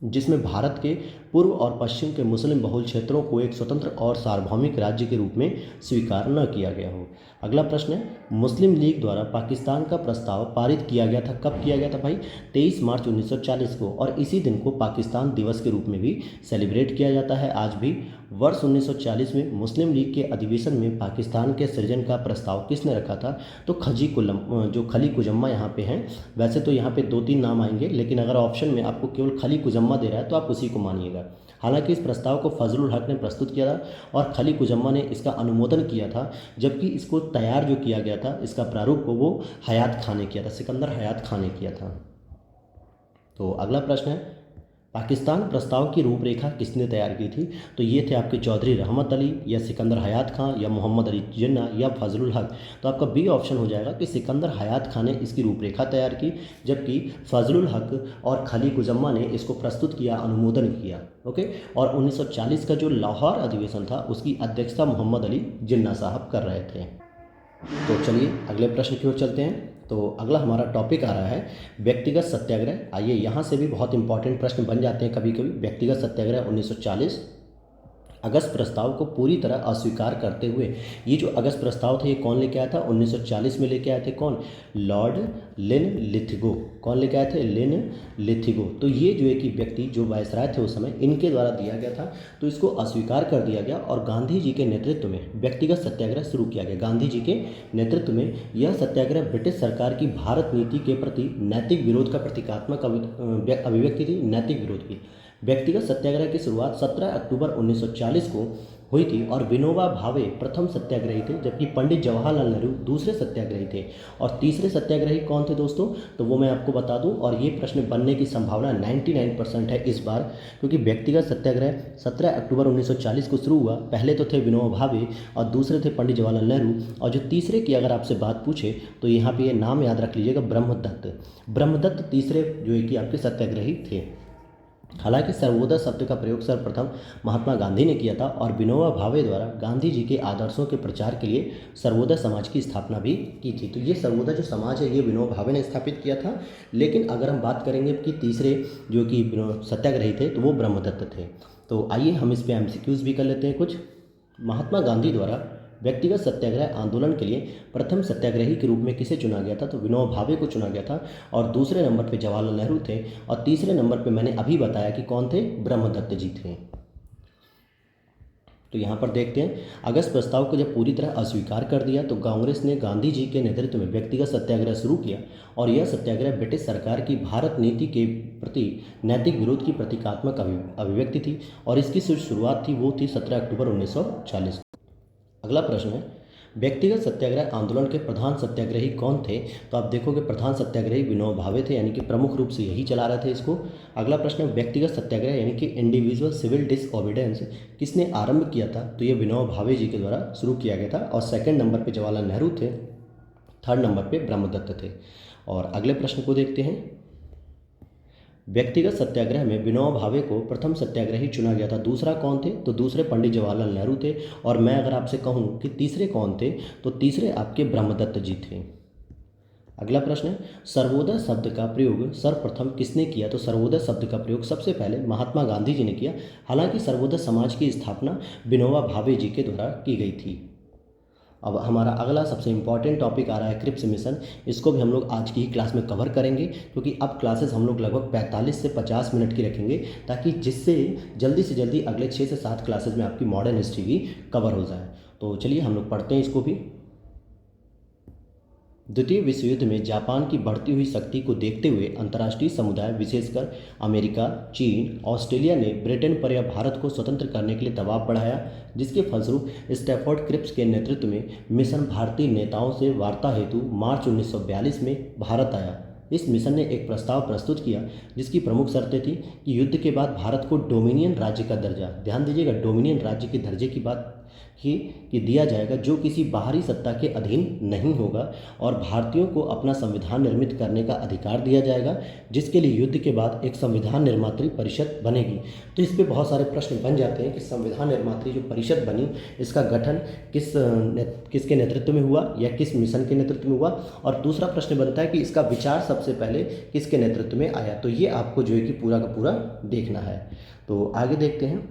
जिसमें भारत के पूर्व और पश्चिम के मुस्लिम बहुल क्षेत्रों को एक स्वतंत्र और सार्वभौमिक राज्य के रूप में स्वीकार न किया गया हो। अगला प्रश्न है, मुस्लिम लीग द्वारा पाकिस्तान का प्रस्ताव पारित किया गया था, कब किया गया था भाई? 23 मार्च 1940 को। और इसी दिन को पाकिस्तान दिवस के रूप में भी सेलिब्रेट किया जाता है आज भी। वर्ष 1940 में मुस्लिम लीग के अधिवेशन में पाकिस्तान के सृजन का प्रस्ताव किसने रखा था? तो जो खली कुजम्मा यहाँ पे हैं। वैसे तो यहाँ पे 2-3 नाम आएंगे, लेकिन अगर ऑप्शन में आपको केवल खली कुजम्मा दे रहा है तो आप उसी को मानिएगा। हालांकि इस प्रस्ताव को फजलुल हक ने प्रस्तुत किया था और खली कुजम्मा ने इसका अनुमोदन किया था, जबकि इसको तैयार जो किया गया था इसका प्रारूप को वो हयात खान ने किया था, सिकंदर हयात खान ने किया था। तो अगला प्रश्न है, पाकिस्तान प्रस्ताव की रूपरेखा किसने तैयार की थी? तो ये थे आपके चौधरी रहमत अली या सिकंदर हयात खान या मोहम्मद अली जिन्ना या फजलुल हक। तो आपका बी ऑप्शन हो जाएगा कि सिकंदर हयात खान ने इसकी रूपरेखा तैयार की, जबकि फजलुल हक और खली कुजम्मा ने इसको प्रस्तुत किया, अनुमोदन किया। ओके। और 1940 का जो लाहौर अधिवेशन था उसकी अध्यक्षता मोहम्मद अली जिन्ना साहब कर रहे थे। तो चलिए अगले प्रश्न की ओर चलते हैं। तो अगला हमारा टॉपिक आ रहा है व्यक्तिगत सत्याग्रह। आइए यहाँ से भी बहुत इंपॉर्टेंट प्रश्न बन जाते हैं कभी कभी। व्यक्तिगत सत्याग्रह 1940, अगस्त प्रस्ताव को पूरी तरह अस्वीकार करते हुए। ये जो अगस्त प्रस्ताव था ये कौन लेके आया था? 1940 में लेके आए थे कौन? लॉर्ड लिनलिथिगो। कौन लेके आए थे? लिनलिथिगो। तो ये जो है कि व्यक्ति जो वायसराय थे उस समय, इनके द्वारा दिया गया था, तो इसको अस्वीकार कर दिया गया और गांधी जी के नेतृत्व में व्यक्तिगत सत्याग्रह शुरू किया गया। गांधी जी के नेतृत्व में यह सत्याग्रह ब्रिटिश सरकार की भारत नीति के प्रति नैतिक विरोध का प्रतीकात्मक अभिव्यक्ति थी, नैतिक विरोध की। व्यक्तिगत सत्याग्रह की शुरुआत 17 अक्टूबर 1940 को हुई थी और विनोबा भावे प्रथम सत्याग्रही थे, जबकि पंडित जवाहरलाल नेहरू दूसरे सत्याग्रही थे। और तीसरे सत्याग्रही कौन थे दोस्तों? तो वो मैं आपको बता दूं, और ये प्रश्न बनने की संभावना 99% है इस बार, क्योंकि व्यक्तिगत सत्याग्रह 17 अक्टूबर 1940 को शुरू हुआ। पहले तो थे विनोबा भावे और दूसरे थे पंडित जवाहरलाल नेहरू, और जो तीसरे की अगर आपसे बात पूछे तो यहाँ पे ये नाम याद रख लीजिएगा, ब्रह्मदत्त। ब्रह्मदत्त तीसरे जो है कि आपके सत्याग्रही थे। हालांकि सर्वोदय शब्द का प्रयोग सर्वप्रथम महात्मा गांधी ने किया था और विनोबा भावे द्वारा गांधी जी के आदर्शों के प्रचार के लिए सर्वोदय समाज की स्थापना भी की थी। तो ये सर्वोदय जो समाज है ये विनोबा भावे ने स्थापित किया था। लेकिन अगर हम बात करेंगे कि तीसरे जो कि सत्याग्रही थे तो वो ब्रह्मदत्त थे। तो आइए हम इस पर MCQs भी कर लेते हैं कुछ। महात्मा गांधी द्वारा व्यक्तिगत सत्याग्रह आंदोलन के लिए प्रथम सत्याग्रही के रूप में किसे चुना गया था? तो विनोबा भावे को चुना गया था, और दूसरे नंबर पे जवाहरलाल नेहरू थे, और तीसरे नंबर पे मैंने अभी बताया कि कौन थे? ब्रह्मदत्त जी थे। तो यहाँ पर देखते हैं, अगस्त प्रस्ताव को जब पूरी तरह अस्वीकार कर दिया तो कांग्रेस ने गांधी जी के नेतृत्व में व्यक्तिगत सत्याग्रह शुरू किया, और यह सत्याग्रह ब्रिटिश सरकार की भारत नीति के प्रति नैतिक विरोध की प्रतीकात्मक अभिव्यक्ति थी, और इसकी शुरुआत थी वो थी 17 अक्टूबर 1940। अगला प्रश्न है, व्यक्तिगत सत्याग्रह आंदोलन के प्रधान सत्याग्रही कौन थे? तो आप देखोगे प्रधान सत्याग्रही विनोबा भावे थे, यानी कि प्रमुख रूप से यही चला रहे थे इसको। अगला प्रश्न है, व्यक्तिगत सत्याग्रह यानी कि इंडिविजुअल सिविल डिसओबीडियंस किसने आरंभ किया था? तो ये विनोबा भावे जी के द्वारा शुरू किया गया था, और सेकंड नंबर पे जवाहरलाल नेहरू थे, थर्ड नंबर पे ब्रह्मदत्त थे। और अगले प्रश्न को देखते हैं, व्यक्तिगत सत्याग्रह में विनोबा भावे को प्रथम सत्याग्रही चुना गया था, दूसरा कौन थे? तो दूसरे पंडित जवाहरलाल नेहरू थे। और मैं अगर आपसे कहूं कि तीसरे कौन थे, तो तीसरे आपके ब्रह्मदत्त जी थे। अगला प्रश्न है, सर्वोदय शब्द का प्रयोग सर्वप्रथम किसने किया? तो सर्वोदय शब्द का प्रयोग सबसे पहले महात्मा गांधी जी ने किया। हालांकि सर्वोदय समाज की स्थापना विनोबा भावे जी के द्वारा की गई थी। अब हमारा अगला सबसे इम्पॉर्टेंट टॉपिक आ रहा है क्रिप्स मिशन। इसको भी हम लोग आज की ही क्लास में कवर करेंगे, क्योंकि अब क्लासेस हम लोग लगभग 45 से 50 मिनट की रखेंगे, ताकि जिससे जल्दी से जल्दी अगले 6 से 7 क्लासेस में आपकी मॉडर्न हिस्ट्री भी कवर हो जाए। तो चलिए हम लोग पढ़ते हैं इसको भी। द्वितीय विश्व युद्ध में जापान की बढ़ती हुई शक्ति को देखते हुए अंतर्राष्ट्रीय समुदाय, विशेषकर अमेरिका, चीन, ऑस्ट्रेलिया ने ब्रिटेन पर या भारत को स्वतंत्र करने के लिए दबाव बढ़ाया, जिसके फलस्वरूप स्टैफोर्ड क्रिप्स के नेतृत्व में मिशन भारतीय नेताओं से वार्ता हेतु मार्च 1942 में भारत आया। इस मिशन ने एक प्रस्ताव प्रस्तुत किया जिसकी प्रमुख शर्तें थी कि युद्ध के बाद भारत को डोमिनियन राज्य का दर्जा, ध्यान दीजिएगा, डोमिनियन राज्य के दर्जे की बात कि दिया जाएगा, जो किसी बाहरी सत्ता के अधीन नहीं होगा, और भारतीयों को अपना संविधान निर्मित करने का अधिकार दिया जाएगा, जिसके लिए युद्ध के बाद एक संविधान निर्मात्री परिषद बनेगी। तो इस पे बहुत सारे प्रश्न बन जाते हैं कि संविधान निर्मात्री जो परिषद बनी, इसका गठन किसके नेतृत्व में हुआ या किस मिशन के नेतृत्व में हुआ, और दूसरा प्रश्न बनता है कि इसका विचार सबसे पहले किसके नेतृत्व में आया। तो ये आपको जो है कि पूरा का पूरा देखना है। तो आगे देखते हैं,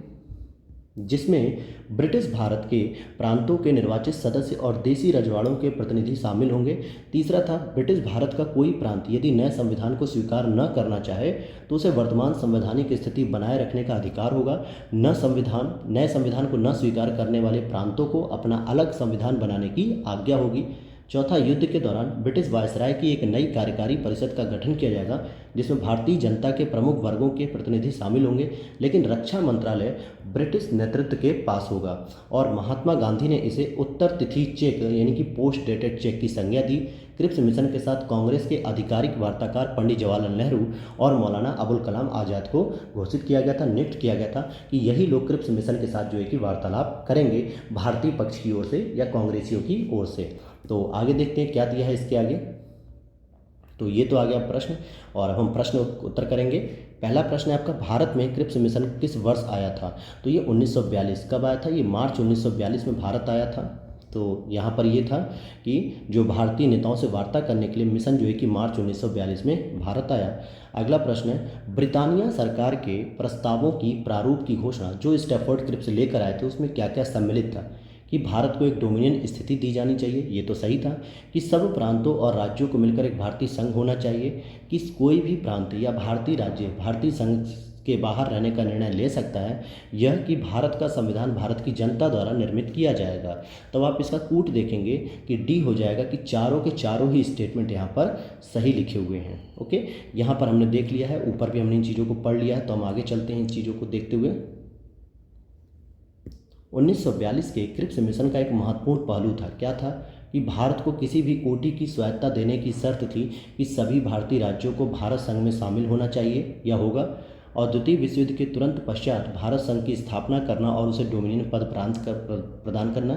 जिसमें ब्रिटिश भारत के प्रांतों के निर्वाचित सदस्य और देसी रजवाड़ों के प्रतिनिधि शामिल होंगे। तीसरा था, ब्रिटिश भारत का कोई प्रांत यदि नए संविधान को स्वीकार न करना चाहे तो उसे वर्तमान संवैधानिक स्थिति बनाए रखने का अधिकार होगा। नए संविधान को न स्वीकार करने वाले प्रांतों को अपना अलग संविधान बनाने की आज्ञा होगी। चौथा, युद्ध के दौरान ब्रिटिश वायसराय की एक नई कार्यकारी परिषद का गठन किया जाएगा, जिसमें भारतीय जनता के प्रमुख वर्गों के प्रतिनिधि शामिल होंगे, लेकिन रक्षा मंत्रालय ब्रिटिश नेतृत्व के पास होगा। और महात्मा गांधी ने इसे उत्तर तिथि चेक यानी कि पोस्ट डेटेड चेक की संज्ञा दी। क्रिप्स मिशन के साथ कांग्रेस के आधिकारिक वार्ताकार पंडित जवाहरलाल नेहरू और मौलाना अबुल कलाम आज़ाद को घोषित किया गया था, नियुक्त किया गया था कि यही लोग क्रिप्स मिशन के साथ जो है कि वार्तालाप करेंगे, भारतीय पक्ष की ओर से या कांग्रेसियों की ओर से। तो आगे देखते हैं क्या दिया है इसके आगे। तो ये तो आ गया प्रश्न, और अब हम प्रश्न उत्तर करेंगे। पहला प्रश्न है आपका, भारत में क्रिप्स मिशन किस वर्ष आया था? तो ये 1942। कब आया था? ये मार्च 1942 में भारत आया था। तो यहाँ पर ये था कि जो भारतीय नेताओं से वार्ता करने के लिए मिशन जो है कि मार्च 1942 में भारत आया। अगला प्रश्न है, ब्रिटानिया सरकार के प्रस्तावों की प्रारूप की घोषणा जो स्टैफोर्ड क्रिप्स लेकर आए थे उसमें क्या क्या सम्मिलित था? कि भारत को एक डोमिनियन स्थिति दी जानी चाहिए, ये तो सही था। कि सब प्रांतों और राज्यों को मिलकर एक भारतीय संघ होना चाहिए। कि कोई भी प्रांत या भारतीय राज्य भारतीय संघ के बाहर रहने का निर्णय ले सकता है। यह कि भारत का संविधान भारत की जनता द्वारा निर्मित किया जाएगा। तो आप इसका कूट देखेंगे कि डी हो जाएगा कि चारों के चारों ही स्टेटमेंट यहाँ पर सही लिखे हुए हैं। ओके, यहाँ पर हमने देख लिया है, ऊपर भी हमने इन चीज़ों को पढ़ लिया है, तो हम आगे चलते हैं इन चीज़ों को देखते हुए। 1942 के क्रिप्स मिशन का एक महत्वपूर्ण पहलू था, क्या था? कि भारत को किसी भी कोटि की स्वायत्तता देने की शर्त थी कि सभी भारतीय राज्यों को भारत संघ में शामिल होना चाहिए या होगा, और द्वितीय विश्व युद्ध के तुरंत पश्चात भारत संघ की स्थापना करना और उसे डोमिनियन पद प्रदान करना।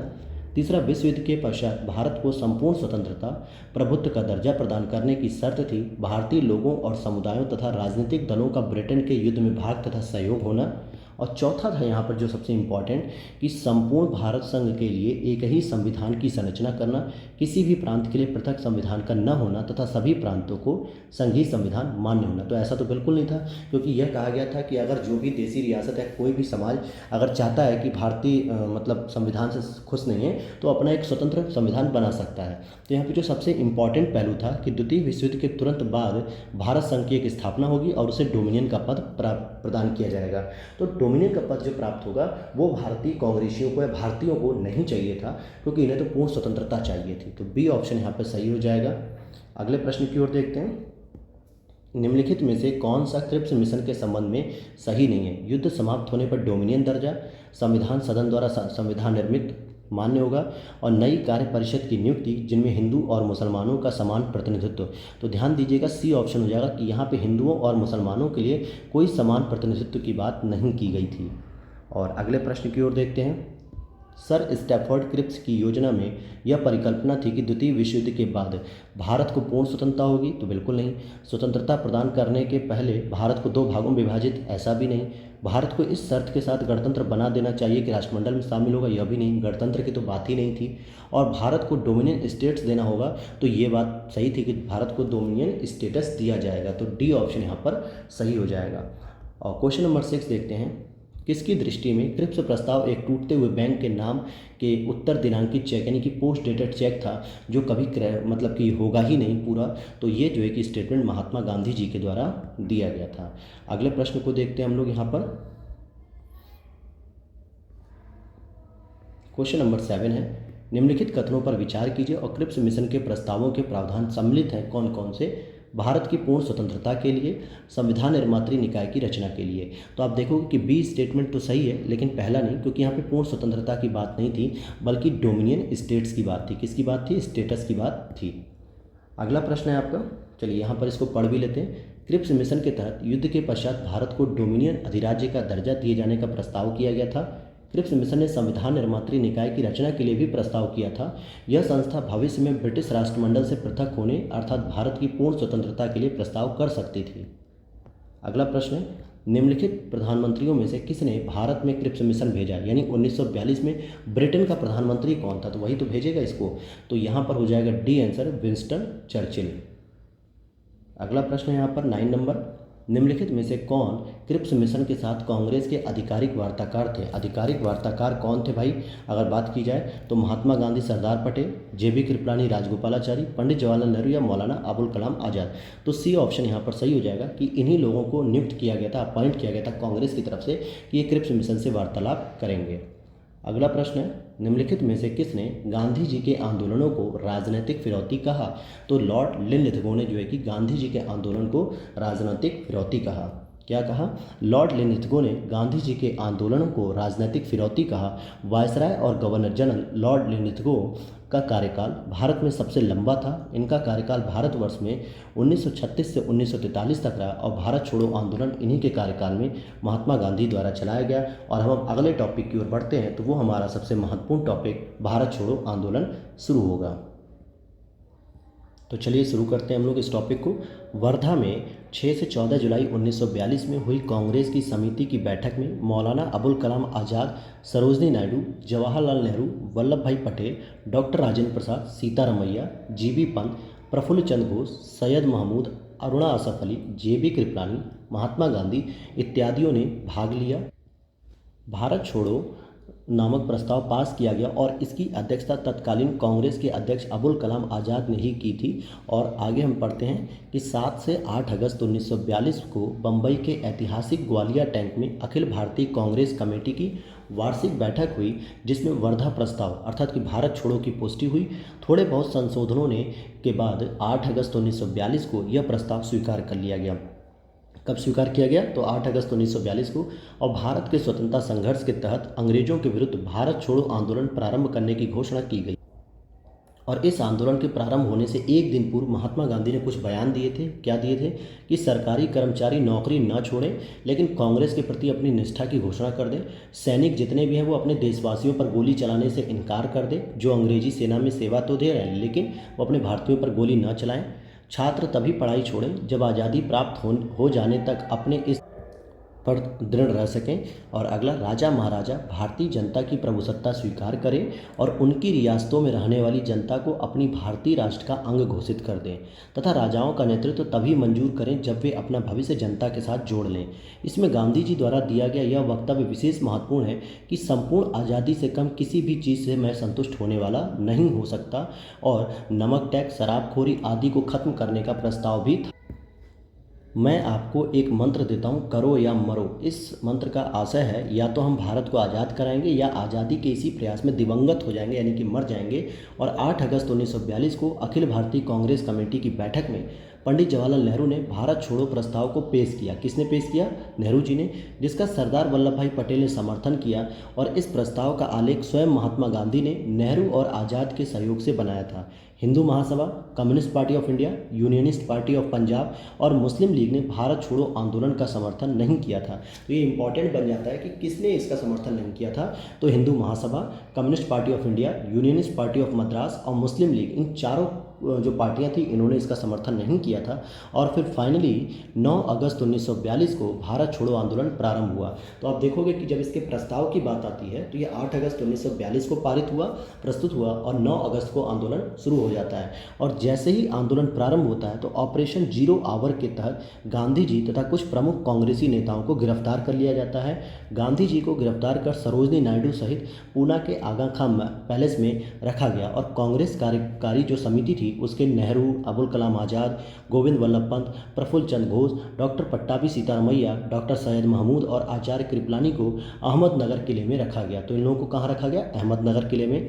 तीसरा, विश्व युद्ध के पश्चात भारत को संपूर्ण स्वतंत्रता प्रभुत्व का दर्जा प्रदान करने की शर्त थी भारतीय लोगों और समुदायों तथा राजनीतिक दलों का ब्रिटेन के युद्ध में भाग तथा सहयोग होना। और चौथा था यहाँ पर जो सबसे इम्पॉर्टेंट, कि संपूर्ण भारत संघ के लिए एक ही संविधान की संरचना करना, किसी भी प्रांत के लिए पृथक संविधान का न होना तथा सभी प्रांतों को संघीय संविधान मान्य होना। तो ऐसा तो बिल्कुल नहीं था, क्योंकि यह कहा गया था कि अगर जो भी देशी रियासत है, कोई भी समाज अगर चाहता है कि भारतीय मतलब संविधान से खुश नहीं है तो अपना एक स्वतंत्र संविधान बना सकता है। तो यहाँ पे जो सबसे इम्पॉर्टेंट पहलू था कि द्वितीय विश्व युद्ध के तुरंत बाद भारत संघ की एक स्थापना होगी और उसे डोमिनियन का पद प्रदान किया जाएगा। तो डोमिनियन का पद जो प्राप्त होगा वो भारतीय कांग्रेसियों को या भारतीयों को नहीं चाहिए था, क्योंकि इन्हें तो पूर्ण स्वतंत्रता चाहिए थी। तो बी ऑप्शन यहाँ पर सही हो जाएगा। अगले प्रश्न की ओर देखते हैं। निम्नलिखित में से कौन सा क्रिप्स मिशन के संबंध में सही नहीं है? युद्ध समाप्त होने पर डोमिनियन दर्जा, संविधान सदन द्वारा संविधान निर्मित मान्य होगा, और नई कार्य परिषद की नियुक्ति जिनमें हिंदू और मुसलमानों का समान प्रतिनिधित्व। तो ध्यान दीजिएगा, सी ऑप्शन हो जाएगा कि यहाँ पे हिंदुओं और मुसलमानों के लिए कोई समान प्रतिनिधित्व की बात नहीं की गई थी। और अगले प्रश्न की ओर देखते हैं। सर स्टैफोर्ड क्रिप्स की योजना में यह परिकल्पना थी कि द्वितीय विश्व युद्ध के बाद भारत को पूर्ण स्वतंत्रता होगी, तो बिल्कुल नहीं। स्वतंत्रता प्रदान करने के पहले भारत को दो भागों में विभाजित, ऐसा भी नहीं। भारत को इस शर्त के साथ गणतंत्र बना देना चाहिए कि राष्ट्रमंडल में शामिल होगा, यह भी नहीं। गणतंत्र की तो बात ही नहीं थी। और भारत को डोमिनियन स्टेट्स देना होगा, तो ये बात सही थी कि भारत को डोमिनियन स्टेटस दिया जाएगा। तो डी ऑप्शन यहाँ पर सही हो जाएगा। और क्वेश्चन नंबर 6 देखते हैं। किसकी दृष्टि में क्रिप्स प्रस्ताव एक टूटते हुए बैंक के नाम के उत्तर दिनांकित चेक यानी कि पोस्ट डेटेड चेक था, जो कभी मतलब कि होगा ही नहीं पूरा। तो ये जो है कि स्टेटमेंट महात्मा गांधी जी के द्वारा दिया गया था। अगले प्रश्न को देखते हैं हम लोग यहाँ पर। क्वेश्चन नंबर 7 है, निम्नलिखित कथनों पर विचार कीजिए और क्रिप्स मिशन के प्रस्तावों के प्रावधान सम्मिलित हैं कौन कौन से? भारत की पूर्ण स्वतंत्रता के लिए, संविधान निर्मात्री निकाय की रचना के लिए। तो आप देखोगे कि बी स्टेटमेंट तो सही है, लेकिन पहला नहीं, क्योंकि यहाँ पे पूर्ण स्वतंत्रता की बात नहीं थी, बल्कि डोमिनियन स्टेट्स की बात थी। किसकी बात थी? स्टेटस की बात थी। अगला प्रश्न है आपका, चलिए यहाँ पर इसको पढ़ भी लेते हैं। क्रिप्स मिशन के तहत युद्ध के पश्चात भारत को डोमिनियन अधिराज्य का दर्जा दिए जाने का प्रस्ताव किया गया था। क्रिप्स मिशन ने संविधान निर्मात्री निकाय की रचना के लिए भी प्रस्ताव किया था। यह संस्था भविष्य में ब्रिटिश राष्ट्रमंडल से पृथक होने अर्थात भारत की पूर्ण स्वतंत्रता के लिए प्रस्ताव कर सकती थी। अगला प्रश्न है, निम्नलिखित प्रधानमंत्रियों में से किसने भारत में क्रिप्स मिशन भेजा? यानी 1942 में ब्रिटेन का प्रधानमंत्री कौन था? तो वही तो भेजेगा इसको। तो यहाँ पर हो जाएगा डी आंसर, विंस्टन चर्चिल। अगला प्रश्न है यहाँ पर 9 नंबर, निम्नलिखित में से कौन क्रिप्स मिशन के साथ कांग्रेस के आधिकारिक वार्ताकार थे? आधिकारिक वार्ताकार कौन थे भाई? अगर बात की जाए तो महात्मा गांधी, सरदार पटेल, जेबी कृपलानी, राजगोपालाचारी, पंडित जवाहरलाल नेहरू या मौलाना अबुल कलाम आज़ाद। तो सी ऑप्शन यहाँ पर सही हो जाएगा कि इन्हीं लोगों को नियुक्त किया गया था, अपॉइंट किया गया था कांग्रेस की तरफ से कि ये क्रिप्स मिशन से वार्तालाप करेंगे। अगला प्रश्न है, निम्नलिखित में से किसने गांधी जी के आंदोलनों को राजनीतिक फिरौती कहा? तो लॉर्ड लिनलिथगो ने जो है कि गांधी जी के आंदोलन को राजनीतिक फिरौती कहा। क्या कहा? लॉर्ड लिनलिथगो ने गांधी जी के आंदोलनों को राजनीतिक फिरौती कहा। वायसराय और गवर्नर जनरल लॉर्ड लिनलिथगो का कार्यकाल भारत में सबसे लंबा था। इनका कार्यकाल भारतवर्ष में 1936 से 1943 तक रहा और भारत छोड़ो आंदोलन इन्हीं के कार्यकाल में महात्मा गांधी द्वारा चलाया गया। और हम अगले टॉपिक की ओर बढ़ते हैं, तो वो हमारा सबसे महत्वपूर्ण टॉपिक भारत छोड़ो आंदोलन शुरू होगा। तो चलिए शुरू करते हैं हम लोग इस टॉपिक को। वर्धा में 6 से 14 जुलाई 1942 में हुई कांग्रेस की समिति की बैठक में मौलाना अबुल कलाम आज़ाद, सरोजनी नायडू, जवाहरलाल नेहरू, वल्लभ भाई पटेल, डॉक्टर राजेंद्र प्रसाद, सीतारमैया, जीबी पंत, प्रफुल्ल चंद्र बोस, सैयद महमूद, अरुणा असफ अली, जेबी कृपलानी, महात्मा गांधी इत्यादियों ने भाग लिया। भारत छोड़ो नामक प्रस्ताव पास किया गया और इसकी अध्यक्षता तत्कालीन कांग्रेस के अध्यक्ष अबुल कलाम आज़ाद ने ही की थी। और आगे हम पढ़ते हैं कि 7 से 8 अगस्त 1942 को बम्बई के ऐतिहासिक ग्वालिया टैंक में अखिल भारतीय कांग्रेस कमेटी की वार्षिक बैठक हुई, जिसमें वर्धा प्रस्ताव अर्थात कि भारत छोड़ो की पुष्टि हुई। थोड़े बहुत संशोधनों ने के बाद 8 अगस्त 1942 को यह प्रस्ताव स्वीकार कर लिया गया। कब स्वीकार किया गया? तो 8 अगस्त 1942 को। और भारत के स्वतंत्रता संघर्ष के तहत अंग्रेजों के विरुद्ध भारत छोड़ो आंदोलन प्रारंभ करने की घोषणा की गई। और इस आंदोलन के प्रारंभ होने से एक दिन पूर्व महात्मा गांधी ने कुछ बयान दिए थे। क्या दिए थे? कि सरकारी कर्मचारी नौकरी न छोड़ें, लेकिन कांग्रेस के प्रति अपनी निष्ठा की घोषणा कर दें। सैनिक जितने भी हैं वो अपने देशवासियों पर गोली चलाने से इनकार कर दें, जो अंग्रेजी सेना में सेवा तो दे रहे हैं लेकिन वो अपने भारतीयों पर गोली न चलाएं। छात्र तभी पढ़ाई छोड़ें जब आज़ादी प्राप्त हो जाने तक अपने इस पर दृढ़ रह सकें। और अगला, राजा महाराजा भारतीय जनता की प्रभुसत्ता स्वीकार करें और उनकी रियासतों में रहने वाली जनता को अपनी भारतीय राष्ट्र का अंग घोषित कर दें तथा राजाओं का नेतृत्व तभी मंजूर करें जब वे अपना भविष्य जनता के साथ जोड़ लें। इसमें गांधी जी द्वारा दिया गया यह वक्तव्य विशेष महत्वपूर्ण है कि संपूर्ण आज़ादी से कम किसी भी चीज़ से मैं संतुष्ट होने वाला नहीं हो सकता और नमक टैक्स, शराबखोरी आदि को खत्म करने का प्रस्ताव भी था। मैं आपको एक मंत्र देता हूँ, करो या मरो। इस मंत्र का आशय है या तो हम भारत को आज़ाद कराएंगे या आज़ादी के इसी प्रयास में दिवंगत हो जाएंगे यानी कि मर जाएंगे। और 8 अगस्त 1942 को अखिल भारतीय कांग्रेस कमेटी की बैठक में पंडित जवाहरलाल नेहरू ने भारत छोड़ो प्रस्ताव को पेश किया। किसने पेश किया? नेहरू जी ने, जिसका सरदार वल्लभ भाई पटेल ने समर्थन किया। और इस प्रस्ताव का आलेख स्वयं महात्मा गांधी ने नेहरू और आज़ाद के सहयोग से बनाया था। Hindu Mahasabha, Communist Party of India, Unionist Party of Punjab और मुस्लिम लीग ने भारत छोड़ो आंदोलन का समर्थन नहीं किया था। तो ये इंपॉर्टेंट बन जाता है कि किसने इसका समर्थन नहीं किया था। तो Hindu Mahasabha, Communist Party of India, Unionist Party of Madras और मुस्लिम लीग, इन चारों जो पार्टियां थी इन्होंने इसका समर्थन नहीं किया था। और फिर फाइनली 9 अगस्त 1942 को भारत छोड़ो आंदोलन प्रारंभ हुआ। तो आप देखोगे कि जब इसके प्रस्ताव की बात आती है तो ये 8 अगस्त 1942 को पारित हुआ, प्रस्तुत हुआ और 9 अगस्त को आंदोलन शुरू हो जाता है। और जैसे ही आंदोलन प्रारंभ होता है तो ऑपरेशन जीरो आवर के तहत गांधी जी तथा कुछ प्रमुख कांग्रेसी नेताओं को गिरफ्तार कर लिया जाता है। गांधी जी को गिरफ्तार कर सरोजनी नायडू सहित पूना के आगा खां पैलेस में रखा गया और कांग्रेस कार्यकारी जो समिति थी उसके नेहरू, अबुल कलाम आज़ाद, गोविंद वल्लभ पंत, प्रफुल्ल चंद्र बोस, डॉक्टर पट्टाभी सीतारमैया, डॉक्टर सैयद महमूद और आचार्य कृपलानी को अहमदनगर किले में रखा गया। तो इन लोगों को कहाँ रखा गया? अहमदनगर किले में।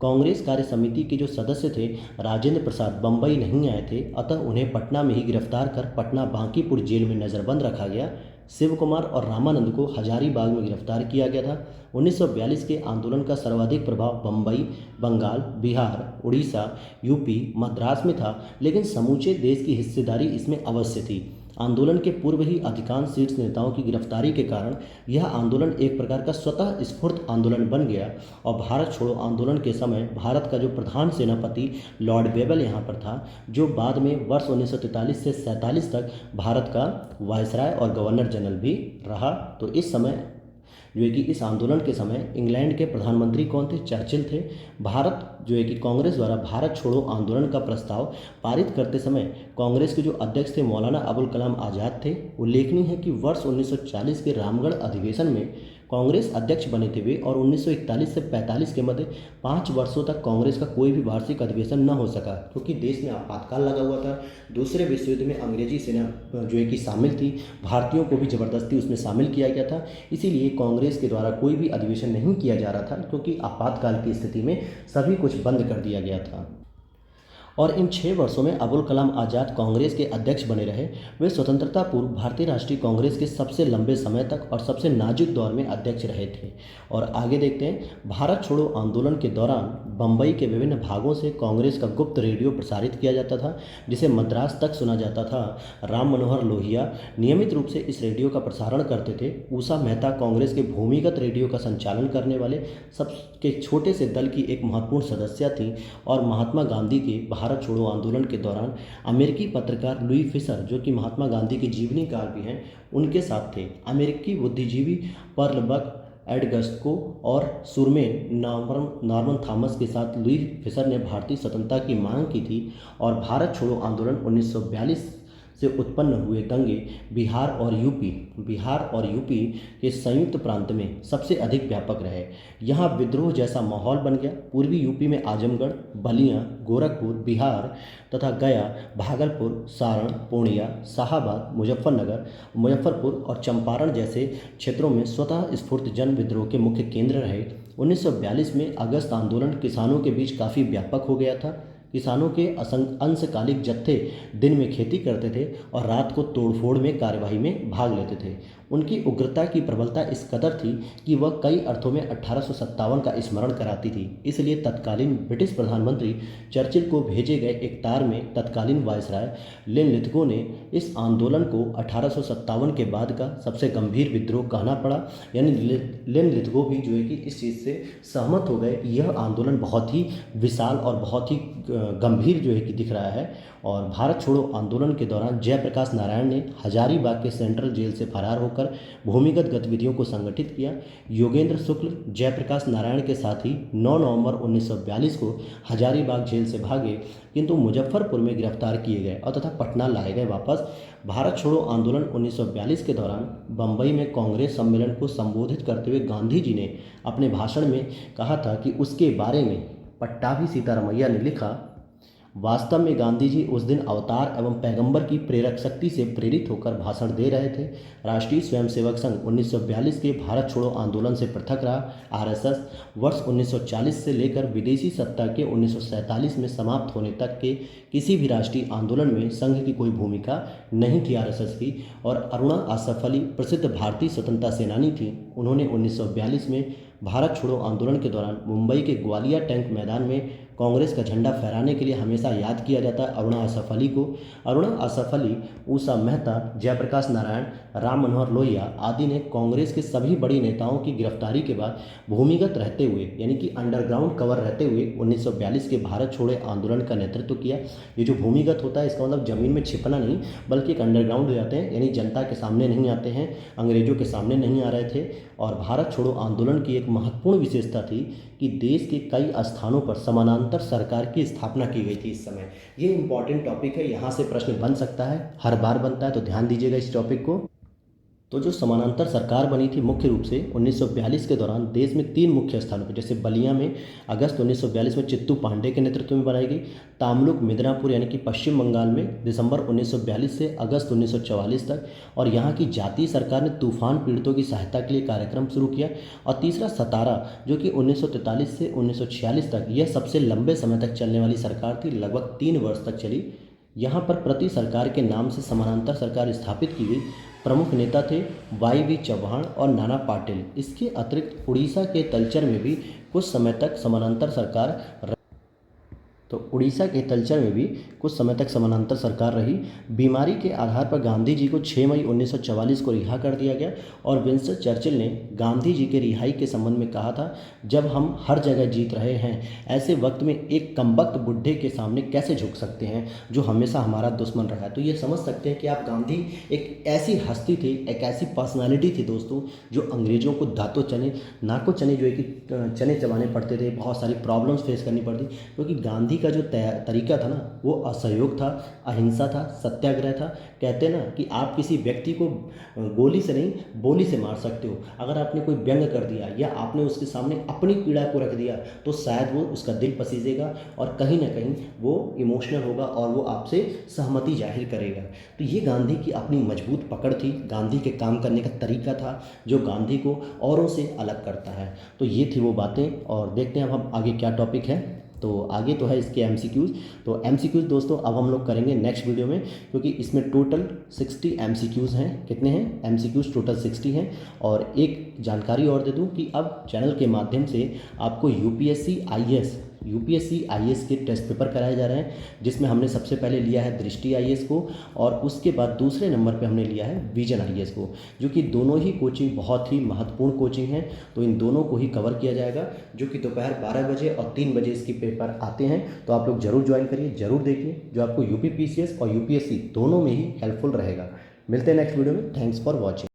कांग्रेस कार्य समिति के जो सदस्य थे राजेंद्र प्रसाद बम्बई नहीं आए थे, अतः उन्हें पटना में ही गिरफ्तार कर पटना बांकीपुर जेल में नज़रबंद रखा गया। शिव कुमार और रामानंद को हजारीबाग में गिरफ्तार किया गया था। 1942 के आंदोलन का सर्वाधिक प्रभाव बम्बई, बंगाल, बिहार, उड़ीसा, यूपी, मद्रास में था, लेकिन समूचे देश की हिस्सेदारी इसमें अवश्य थी। आंदोलन के पूर्व ही अधिकांश शीर्ष नेताओं की गिरफ्तारी के कारण यह आंदोलन एक प्रकार का स्वतः स्फूर्त आंदोलन बन गया। और भारत छोड़ो आंदोलन के समय भारत का जो प्रधान सेनापति लॉर्ड बेबल यहाँ पर था, जो बाद में वर्ष 1943 से 47 तक भारत का वायसराय और गवर्नर जनरल भी रहा। तो इस समय जो है कि इस आंदोलन के समय इंग्लैंड के प्रधानमंत्री कौन थे? चर्चिल थे। भारत जो है कि कांग्रेस द्वारा भारत छोड़ो आंदोलन का प्रस्ताव पारित करते समय कांग्रेस के जो अध्यक्ष थे मौलाना अबुल कलाम आज़ाद थे। उल्लेखनीय है कि वर्ष 1940 के रामगढ़ अधिवेशन में कांग्रेस अध्यक्ष बने थे वे, और 1941 से 45 के मध्य 5 वर्षों तक कांग्रेस का कोई भी वार्षिक अधिवेशन न हो सका, क्योंकि देश में आपातकाल लगा हुआ था। दूसरे विश्व युद्ध में अंग्रेजी सेना जो है कि शामिल थी, भारतीयों को भी ज़बरदस्ती उसमें शामिल किया गया था। इसीलिए कांग्रेस के द्वारा कोई भी अधिवेशन नहीं किया जा रहा था, क्योंकि आपातकाल की स्थिति में सभी कुछ बंद कर दिया गया था। और इन 6 वर्षों में अबुल कलाम आज़ाद कांग्रेस के अध्यक्ष बने रहे। वे स्वतंत्रता पूर्व भारतीय राष्ट्रीय कांग्रेस के सबसे लंबे समय तक और सबसे नाजुक दौर में अध्यक्ष रहे थे। और आगे देखते हैं, भारत छोड़ो आंदोलन के दौरान बम्बई के विभिन्न भागों से कांग्रेस का गुप्त रेडियो प्रसारित किया जाता था, जिसे मद्रास तक सुना जाता था। राम मनोहर लोहिया नियमित रूप से इस रेडियो का प्रसारण करते थे। उषा मेहता कांग्रेस के भूमिगत रेडियो का संचालन करने वाले सबके छोटे से दल की एक महत्वपूर्ण सदस्य थी और महात्मा गांधी के भारत छोड़ो आंदोलन के दौरान अमेरिकी पत्रकार लुई फिशर, जो कि महात्मा गांधी के जीवनीकार भी हैं, उनके साथ थे। अमेरिकी बुद्धिजीवी पर्ल बक, एड गस्को और सुरमेन नॉर्मन थॉमस के साथ लुई फिशर ने भारतीय स्वतंत्रता की मांग की थी। और भारत छोड़ो आंदोलन 1942 से उत्पन्न हुए दंगे बिहार और यूपी के संयुक्त प्रांत में सबसे अधिक व्यापक रहे। यहाँ विद्रोह जैसा माहौल बन गया। पूर्वी यूपी में आजमगढ़, बलिया, गोरखपुर, बिहार तथा गया, भागलपुर, सारण, पूर्णिया, शाहाबाद, मुजफ्फरपुर और चंपारण जैसे क्षेत्रों में स्वतः स्फूर्त जन विद्रोह के मुख्य केंद्र रहे। 1942 में अगस्त आंदोलन किसानों के बीच काफ़ी व्यापक हो गया था। किसानों के अंशकालिक जत्थे दिन में खेती करते थे और रात को तोड़फोड़ में कार्यवाही में भाग लेते थे। उनकी उग्रता की प्रबलता इस कदर थी कि वह कई अर्थों में 1857 का स्मरण कराती थी। इसलिए तत्कालीन ब्रिटिश प्रधानमंत्री चर्चिल को भेजे गए एक तार में तत्कालीन वायसराय लिनलिथगो ने इस आंदोलन को 1857 के बाद का सबसे गंभीर विद्रोह कहना पड़ा। यानी लिनलिथगो भी जो है कि इस चीज़ से सहमत हो गए कि यह आंदोलन बहुत ही विशाल और बहुत ही गंभीर जो है कि दिख रहा है। और भारत छोड़ो आंदोलन के दौरान जयप्रकाश नारायण ने हजारीबाग के सेंट्रल जेल से फरार होकर भूमिगत गतिविधियों को संगठित किया। योगेंद्र शुक्ल जयप्रकाश नारायण के साथ ही 9 नवंबर 1942 को हजारीबाग जेल से भागे, किंतु मुजफ्फरपुर में गिरफ्तार किए गए और तथा पटना लाए गए वापस। भारत छोड़ो आंदोलन 1942 के दौरान बम्बई में कांग्रेस सम्मेलन को संबोधित करते हुए गांधी जी ने अपने भाषण में कहा था कि उसके बारे में पट्टाभी सीतारमैया ने लिखा, वास्तव में गांधी जी उस दिन अवतार एवं पैगंबर की प्रेरक शक्ति से प्रेरित होकर भाषण दे रहे थे। राष्ट्रीय स्वयंसेवक संघ 1942 के भारत छोड़ो आंदोलन से पृथक रहा। आरएसएस वर्ष 1940 से लेकर विदेशी सत्ता के 1947 में समाप्त होने तक के किसी भी राष्ट्रीय आंदोलन में संघ की कोई भूमिका नहीं थी आरएसएस की। और अरुणा आसफ अली प्रसिद्ध भारतीय स्वतंत्रता सेनानी थी। उन्होंने 1942 में भारत छोड़ो आंदोलन के दौरान मुंबई के ग्वालिया टैंक मैदान में कांग्रेस का झंडा फहराने के लिए हमेशा याद किया जाता है अरुणा आसफ अली को। अरुणा आसफ अली, उषा मेहता, जयप्रकाश नारायण, राम मनोहर लोहिया आदि ने कांग्रेस के सभी बड़ी नेताओं की गिरफ्तारी के बाद भूमिगत रहते हुए यानी कि अंडरग्राउंड कवर रहते हुए 1942 के भारत छोड़ो आंदोलन का नेतृत्व किया। ये जो भूमिगत होता है इसका मतलब ज़मीन में छिपना नहीं, बल्कि एक अंडरग्राउंड हो जाते हैं, यानी जनता के सामने नहीं आते हैं, अंग्रेजों के सामने नहीं आ रहे थे। और भारत छोड़ो आंदोलन की एक महत्वपूर्ण विशेषता थी कि देश के कई स्थानों पर समानांतर सरकार की स्थापना की गई थी। इस समय ये इंपॉर्टेंट टॉपिक है, यहाँ से प्रश्न बन सकता है, हर बार बनता है, तो ध्यान दीजिएगा इस टॉपिक को। तो जो समानांतर सरकार बनी थी मुख्य रूप से 1942 के दौरान देश में 3 मुख्य स्थानों पर, जैसे बलिया में अगस्त 1942 में चित्तू पांडे के नेतृत्व में बनाई गई, तामलुक मिदनापुर यानी कि पश्चिम बंगाल में दिसंबर 1942 से अगस्त 1944 तक, और यहाँ की जातीय सरकार ने तूफान पीड़ितों की सहायता के लिए कार्यक्रम शुरू किया। और तीसरा सतारा, जो कि 1943 से 1946 तक, यह सबसे लंबे समय तक चलने वाली सरकार थी, लगभग 3 वर्ष तक चली। यहाँ पर प्रति सरकार के नाम से समानांतर सरकार स्थापित की गई। प्रमुख नेता थे वाई चौहान और नाना पाटिल। इसके अतिरिक्त उड़ीसा के तलचर में भी कुछ समय तक समानांतर सरकार रही। बीमारी के आधार पर गांधी जी को 6 मई 1944 को रिहा कर दिया गया। और विंस्टन चर्चिल ने गांधी जी के रिहाई के संबंध में कहा था, जब हम हर जगह जीत रहे हैं, ऐसे वक्त में एक कमबख्त बुढ़े के सामने कैसे झुक सकते हैं जो हमेशा हमारा दुश्मन रहा है। तो ये समझ सकते हैं कि आप गांधी एक ऐसी हस्ती थी, एक ऐसी पर्सनालिटी थी दोस्तों, जो अंग्रेजों को नाको चने जो है कि चने चबाने पड़ते थे, बहुत सारी प्रॉब्लम्स फेस करनी पड़ती, क्योंकि गांधी का जो तरीका था ना, वो असहयोग था, अहिंसा था, सत्याग्रह था। कहते हैं ना कि आप किसी व्यक्ति को गोली से नहीं बोली से मार सकते हो। अगर आपने कोई व्यंग कर दिया या आपने उसके सामने अपनी पीड़ा को रख दिया तो शायद वो उसका दिल पसीजेगा और कहीं ना कहीं वो इमोशनल होगा और वो आपसे सहमति जाहिर करेगा। तो ये गांधी की अपनी मजबूत पकड़ थी, गांधी के काम करने का तरीका था जो गांधी को औरों से अलग करता है। तो ये थी वो बातें, और देखते हैं अब हम आगे क्या टॉपिक है। तो आगे तो है इसके एमसीक्यूज़। तो एमसीक्यूज़ दोस्तों अब हम लोग करेंगे नेक्स्ट वीडियो में, क्योंकि इसमें टोटल 60 एमसीक्यूज़ हैं। कितने हैं एमसीक्यूज़? टोटल 60 हैं। और एक जानकारी और दे दूं कि अब चैनल के माध्यम से आपको यूपीएससी, आईएएस यूपीएससी आईएएस के टेस्ट पेपर कराए जा रहे हैं, जिसमें हमने सबसे पहले लिया है दृष्टि आईएएस को और उसके बाद दूसरे नंबर पे हमने लिया है विजन आईएएस को, जो कि दोनों ही कोचिंग बहुत ही महत्वपूर्ण कोचिंग है। तो इन दोनों को ही कवर किया जाएगा, जो कि दोपहर 12 बजे और 3 बजे इसके पेपर आते हैं। तो आप लोग जरूर ज्वाइन करिए, जरूर देखिए, जो आपको यूपी पीसीएस और यूपीएससी दोनों में ही हेल्पफुल रहेगा। मिलते हैं नेक्स्ट वीडियो में। Thanks for watching.